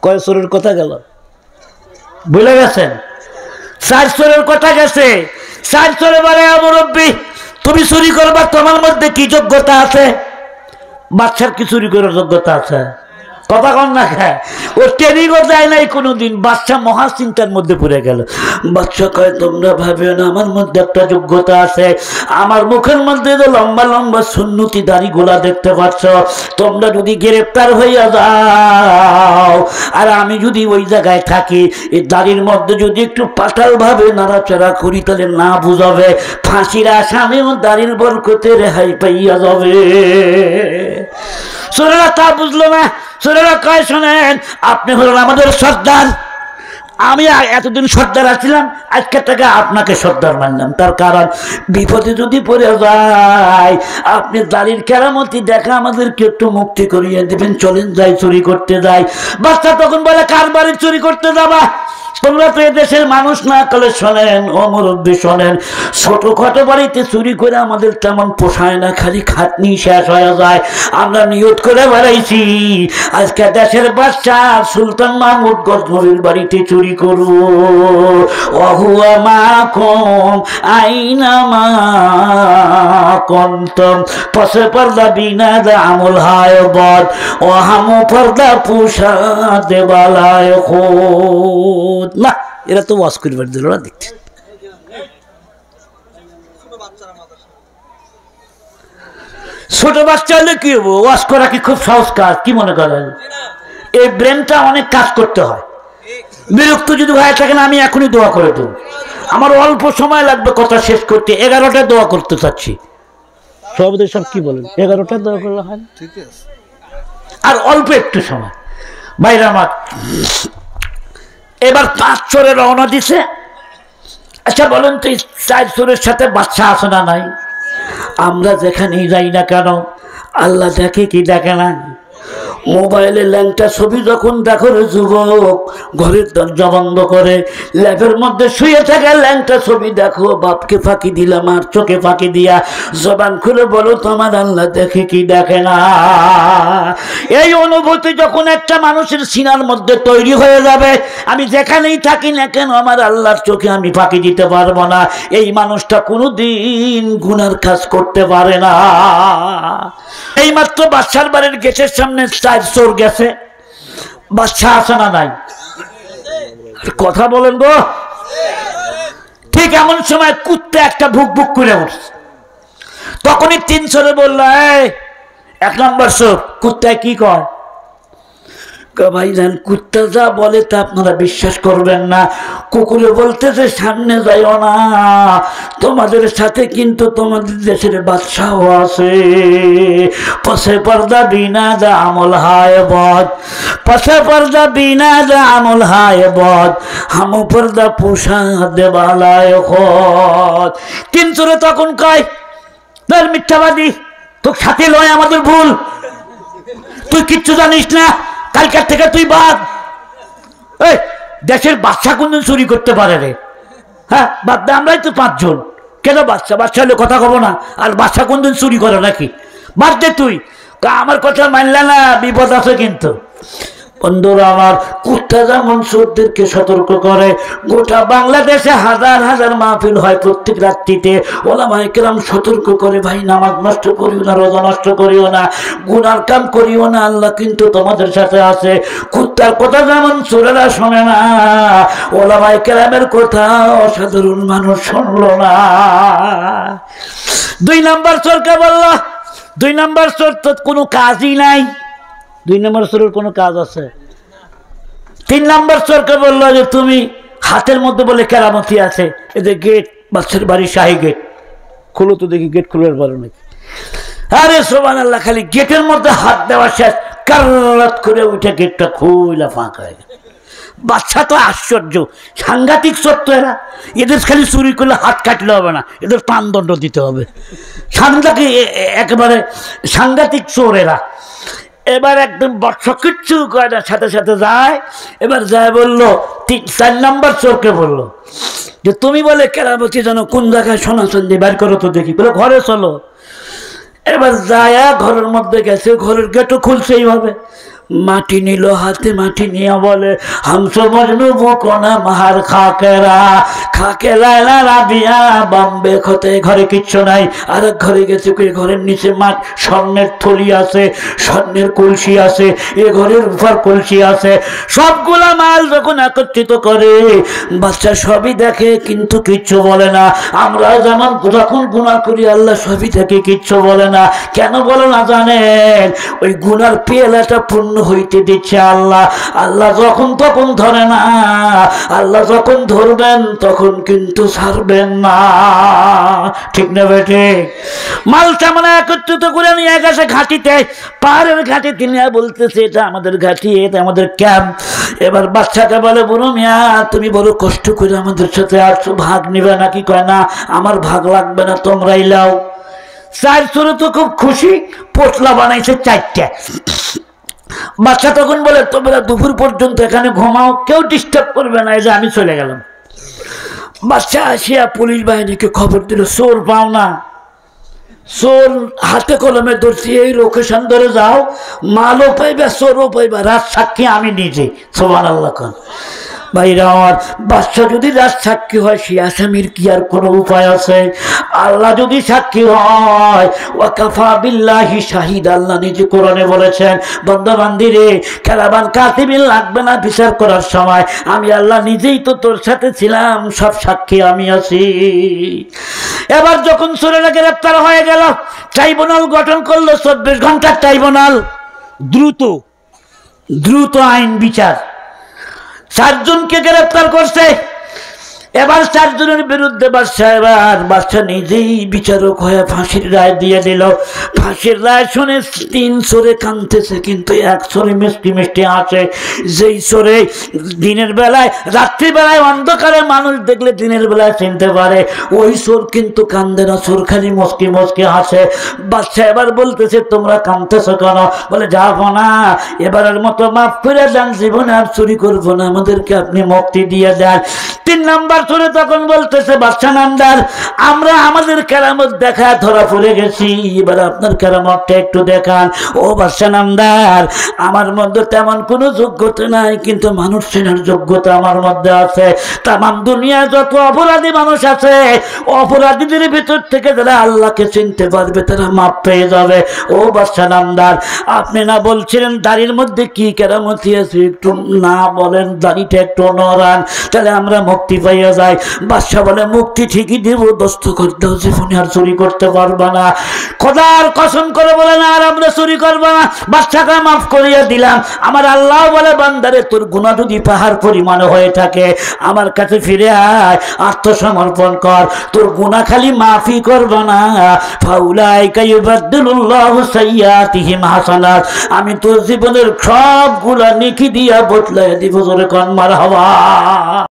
কয় সুরের কথা গেল, ভুলে গেছেন? 4 সুরের কথা গেছে। 4 সুরে বলে, মুরব্বী তুমি চুরি করবা, তোমার মধ্যে কি যোগ্যতা আছে? বাচ্চার কি চুরি করার যোগ্যতা আছে? কথা কন না খায়, ও ট্রেনিংও যায় নাই কোনোদিন। বাচ্চা মহা চিন্তার মধ্যে পড়ে গেল। বাচ্চা কয়, তোমরা ভাবিও না, আমার মধ্যে একটা যোগ্যতা আছে। আমার মুখের মধ্যে যে লম্বা লম্বা সুন্নতি দাড়ি গোলা দেখতে পাচ্ছ, তোমরা যদি গ্রেপ্তার হইয়া যাও আর আমি যদি ওই জায়গায় থাকি, এই দাড়ির মধ্যে যদি একটু পাতাল ভাবে নাড়াচাড়া করি, তাহলে না বুঝাবে ফাঁসির আসামিও দাড়ির বরকতে রেহাই পাইয়া যাবে। সোনারা তা বুঝলো না। সোনারা কয়, শোনেন, আপনি হলেন আমাদের সর্দার, আমি এতদিন সর্দার আছিলাম, আজকে থেকে আপনাকে সর্দার মানলাম। তার কারণ বিপদে যদি পড়ে যায়, আপনি দাড়ির কেরামতি দেখা আমাদেরকে একটু মুক্তি করিয়ে দেবেন, চলেন যাই চুরি করতে যাই। বাচ্চা তখন বলে, কার বাড়ি চুরি করতে যাবা? তোমরা তো এদেশের মানুষ না। তাহলে শোনেন, ও মুরব্বী শোনেন, ছোটখাটো বাড়িতে চুরি করে আমাদের তেমন পোষায় না, খালি খাটনি শেষ হয়ে যায়। আমরা নিয়ত করে বেড়াইছি আজকে দেশের বাচ্চা সুলতান মাহমুদ গজনবীর বাড়িতে চুরি করব। ওহুয়া মাকুম আইনা মা কুনতুম পসে পর্দা বিনা আমল হায় বদ ও হামু পর্দা পুষা দেবালায় খুদ। না, এরা তো ওয়াজ করবার দিল না, দেখতে ছোট বাচ্চা হলে কি হবো? ওয়াজ করা কি খুব সহজ কাজ? কি মনে করেন? এই ব্রেনটা অনেক কাজ করতে হয়। বিরক্ত যদি হয়ে থাকেন, আমি এখনই দোয়া করে দেব। আমার অল্প সময় লাগবে কথা শেষ করতে। 11টা দোয়া করতে চাচ্ছি। সভাপতি সব কি বলেন? 11টা দোয়া করলে হয়, ঠিক আছে? আর অল্প একটু সময়। ভাইরা আমার, এবার 5 চোরে রওনা দিছে। আচ্ছা বলেন তো, চার চোরের সাথে বাচ্চা আছে না নাই? আমরা যেখানেই যাই না কেন আল্লাহ দেখে কি দেখে না? মোবাইলে ল্যাংটা ছবি যখন দেখো রে যুবক, ঘরের দরজা বন্ধ করে ল্যাবের মধ্যে শুয়ে থাকে ল্যাংটা ছবি দেখো, বাপকে ফাঁকি দিলাম আর চোখে ফাঁকি দিয়া জবান খুলে বলো তোমার আল্লাহ দেখে কি দেখে না? এই অনুভূতি যখন একটা মানুষের সিনার মধ্যে তৈরি হয়ে যাবে, আমি যেখানেই থাকি না কেন আমার আল্লাহর চোখে আমি ফাঁকি দিতে পারবো না, এই মানুষটা কোনোদিন গুনার কাজ করতে পারে না। এইমাত্র বাদশার বাড়ির গেটের সামনে চার চোর গেছে, বাদশা আছে না নাই? কথা বলেন গো। ঠিক এমন সময় কুত্তা একটা ভুক ভুক করে উঠছে, তখনই তিন চোরে বললো, এই এক নম্বর চোর। কুত্তায় কি কয়? ভাই জান, কুত্তা যা বলে তা আপনারা বিশ্বাস করবেন না। কুকুরে বলতেছে সামনে যাইও না, তোমাদের সাথে কিন্তু তোমাদের দেশের বাদশাহ আছে। পথে পর্দা বিনা যা আমল হায় বদ, পথে পর্দা বিনা যা আমল হায় বদ, হামু পর্দা পোষা দেবালায় খত। তিন চোরে তখন কয়, তোর মিথ্যাবাদী, তোর সাথে লয় আমাদের ভুল, তুই কিচ্ছু জানিস না, কালকার থেকে তুই বাদ। এই দেশের বাচ্চা কোনদিন চুরি করতে পারে রে? হ্যাঁ বাদ দে, আমরাই তো পাঁচজন, কেন বাচ্চা বাচ্চা হলে কথা কব না? আর বাচ্চা কোনদিন চুরি করে নাকি? বাদ দে তুই। আমার কথা মানলে না বিপদ আছে কিন্তু। বন্ধুরা আমার, কুত্তা যেমন চোরদেরকে সতর্ক করে, গোটা বাংলাদেশে হাজার হাজার মাহফিল হয় প্রত্যেক রাত্রিতে, ওলামায়ে কেরাম সতর্ক করে, ভাই নামাজ নষ্ট করিও না, রোজা নষ্ট করিও না, গুনার কাম করিও না, আল্লাহ কিন্তু তোমাদের সাথে আছে। কুত্তার কথা যেমন চোরেরা শোনে না, ওলামায়ে কেরামের কথা অসাধারণ মানুষ শুনলো না। দুই নাম্বার চোরকে বলল, দুই নাম্বার চোর তো কোনো কাজই নাই। দুই নম্বর চোরের কোনো কাজ আছে? তিন নম্বর চোরকে বললো যে তুমি হাতের মধ্যে বলে কেরামতি আছে, এদের গেট, বাচ্চার বাড়ি শাহী গেট, খুলো তো দেখি। গেট খুলে পারো নাকি? আরে সুবহানাল্লাহ, খালি গেটের মধ্যে হাত দেওয়া শেষ, কাররাত করে উঠে গেটটা খুইলা ফাঁকা হয়ে গেল। বাচ্চা তো আশ্চর্য, সাংঘাতিক চোর তো এরা। এদের খালি চুরি করলে হাত কাটলে হবে না, এদের প্রাণদণ্ড দিতে হবে। একেবারে সাংঘাতিক চোর এরা। এবার একদম বর্ষ কিচ্ছু কয় না, সাথে সাথে যায়। এবার যায় বললো, চার নাম্বার চোরকে বললো যে তুমি বলে কেরামতি জানো, কোন জায়গায় সোনা চাঁদি বের করো তো দেখি। বলে ঘরে চলো। এবার যায় ঘরের মধ্যে গেছে, ঘরের গেটও খুলছে এইভাবে, মাটি নিল হাতে, মাটি নিয়ে বলে হামসো মজনু কোনা মাহার খাকেরা খাকে লাইলা রাবিয়া বাম্বে খতে। ঘরে কিচ্ছু নাই। আর এক ঘরে গেছে, ঘরের নিচে মাঠ, স্বর্ণের থলি আছে, স্বর্ণের কলসি আছে, এ ঘরের উপর কলসি আছে। সবগুলা মাল যখন একত্রিত করে বাচ্চা সবই দেখে কিন্তু কিচ্ছু বলে না। আমরা যেমন যখন গুনাহ করি আল্লাহ সবই দেখে কিচ্ছু বলে না। কেন বলে না জানেন? ওই গুনার পেয়ালাটা পূর্ণ হইতে দিচ্ছে আল্লাহ। আল্লাহ যখন তখন ধরে না, আল্লাহ যখন ধরবেন তখন কিন্তু ছাড়বেন না। ঠিক না বেঠে? মালটা মানে একত্রিত করে নিয়ে গেছে ঘাটিতে, পাহাড়ের ঘাটিতে নিয়ে বলতেছে এটা আমাদের ঘাটি, এটা আমাদের ক্যাম্প। এবার বাচ্চাটা বলে, বুড়ো মিয়া তুমি বড় কষ্ট করে আমাদের সাথে আসছো, ভাগ নিবে নাকি? কয় না, আমার ভাগ লাগবে না, তোমরাই লাও। চার চোরে তো খুব খুশি, পোটলা বানাইছে চারটা। বাচ্চা তখন বলে তোমরা দুপুর পর্যন্ত এখানে ঘুমাও, কেউ ডিস্টার্ব করবে না, এই যে আমি চলে গেলাম। বাচ্চা আসিয়া পুলিশ বাহিনীকে খবর দিল, চোর পাও না, চোর হাতে কলমে ধরছি, এই লোকেশন ধরে যাও, মালও পাইবা চোরও পাইবা, রাত সাক্ষী আমি নিজে। সুবহানাল্লাহ। ভাইরা আমার, বাচ্চা যদি রাত সাক্ষী হয় সে আসামির কি আর কোনো উপায় আছে? আল্লাহ যদি সাক্ষী হয়, ওয়াকাফা বিল্লাহি শাহিদ, আল্লাহ নিজে কোরআনে বলেছেন, বান্দা বান্দি রে, কারাবান কাতিবিন লাগবে না বিচার করার সময়, আমি আল্লাহ নিজেই তো তোর সাথে ছিলাম, সব সাক্ষী আমি আছি। এবার যখন চোরেরা গ্রেপ্তার হয়ে গেল, ট্রাইব্যুনাল গঠন করলো, 24 ঘন্টার ট্রাইব্যুনাল, দ্রুত আইন বিচার। 4 জনকে গ্রেপ্তার করছে। এবার চারজনের বিরুদ্ধে বাদশা নিজেই বিচারক হয়ে ফাঁসির রায় দিয়ে দিল। ফাঁসির রায় শুনে 3 চোরে কাঁদতেছে, কিন্তু 1 চোরে মিষ্টি মিষ্টি আসে। যেই চোরে দিনের বেলায়, রাত্রিবেলায় অন্ধকারে মানুষ দেখলে দিনের বেলায় চিনতে পারে, ওই চোর কিন্তু কান্দে না, চোর খালি মুচকি মুচকি হাসে। বাদশা এবার বলতেছে তোমরা কাঁদতেছো কেন? বলে যাবো না, এবারের মতো মাফ করে দেন, জীবনে আর চুরি করবো না, আমাদেরকে আপনি মুক্তি দিয়ে দেন। 3 নাম্বার চোরে তখন বলতেছে বাদশা নামদার, আমরা আমাদের কেরামত দেখা ধরা পড়ে গেছি, এবার আপনার কেরামতটা একটু দেখান। ও বাদশা নামদার, আমার মধ্যে তেমন কোনো যোগ্যতা নাই, কিন্তু মানুষ চেনার যোগ্যতা আমার মধ্যে আছে। তাম দুনিয়ায় যত অপরাধী মানুষ আছে, অপরাধীদের ভিতর থেকে যারা আল্লাহকে চিনতে পারবে তারা মাপ পেয়ে যাবে। ও বাদশা নামদার, আপনি না বলছিলেন দাড়ির মধ্যে কি কেরামতি আছে, একটু না বলেন, দাড়িটা একটু নড়ান, তাহলে আমরা মুক্তি পাইয়া যাই। বাদশা বলে মুক্তি ঠিকই দেব, দস্তখত দাও, জীবনে আর চুরি করতে পারবা না। খোদার কসম করে বলে না, আর আমরা চুরি করবো না, বাদশাকে মাফ করিয়া দিলাম। আমার আল্লাহ বলে বান্দারে, তোর গুনাহ যদি পাহাড় পরিমাণ হয়ে থাকে আমার কাছে ফিরে আয়, আত্মসমর্পণ কর, তোর গুনাহ খালি মাফই করবা না। ফাউলাইকা ইউবাদদিলুল্লাহু সাইয়্যাতিহিম হাসানাত, আমি তোর জীবনের সব গুনাহ নেকি দিয়া বদলায় দিব। জোরে কোন মারহাবা।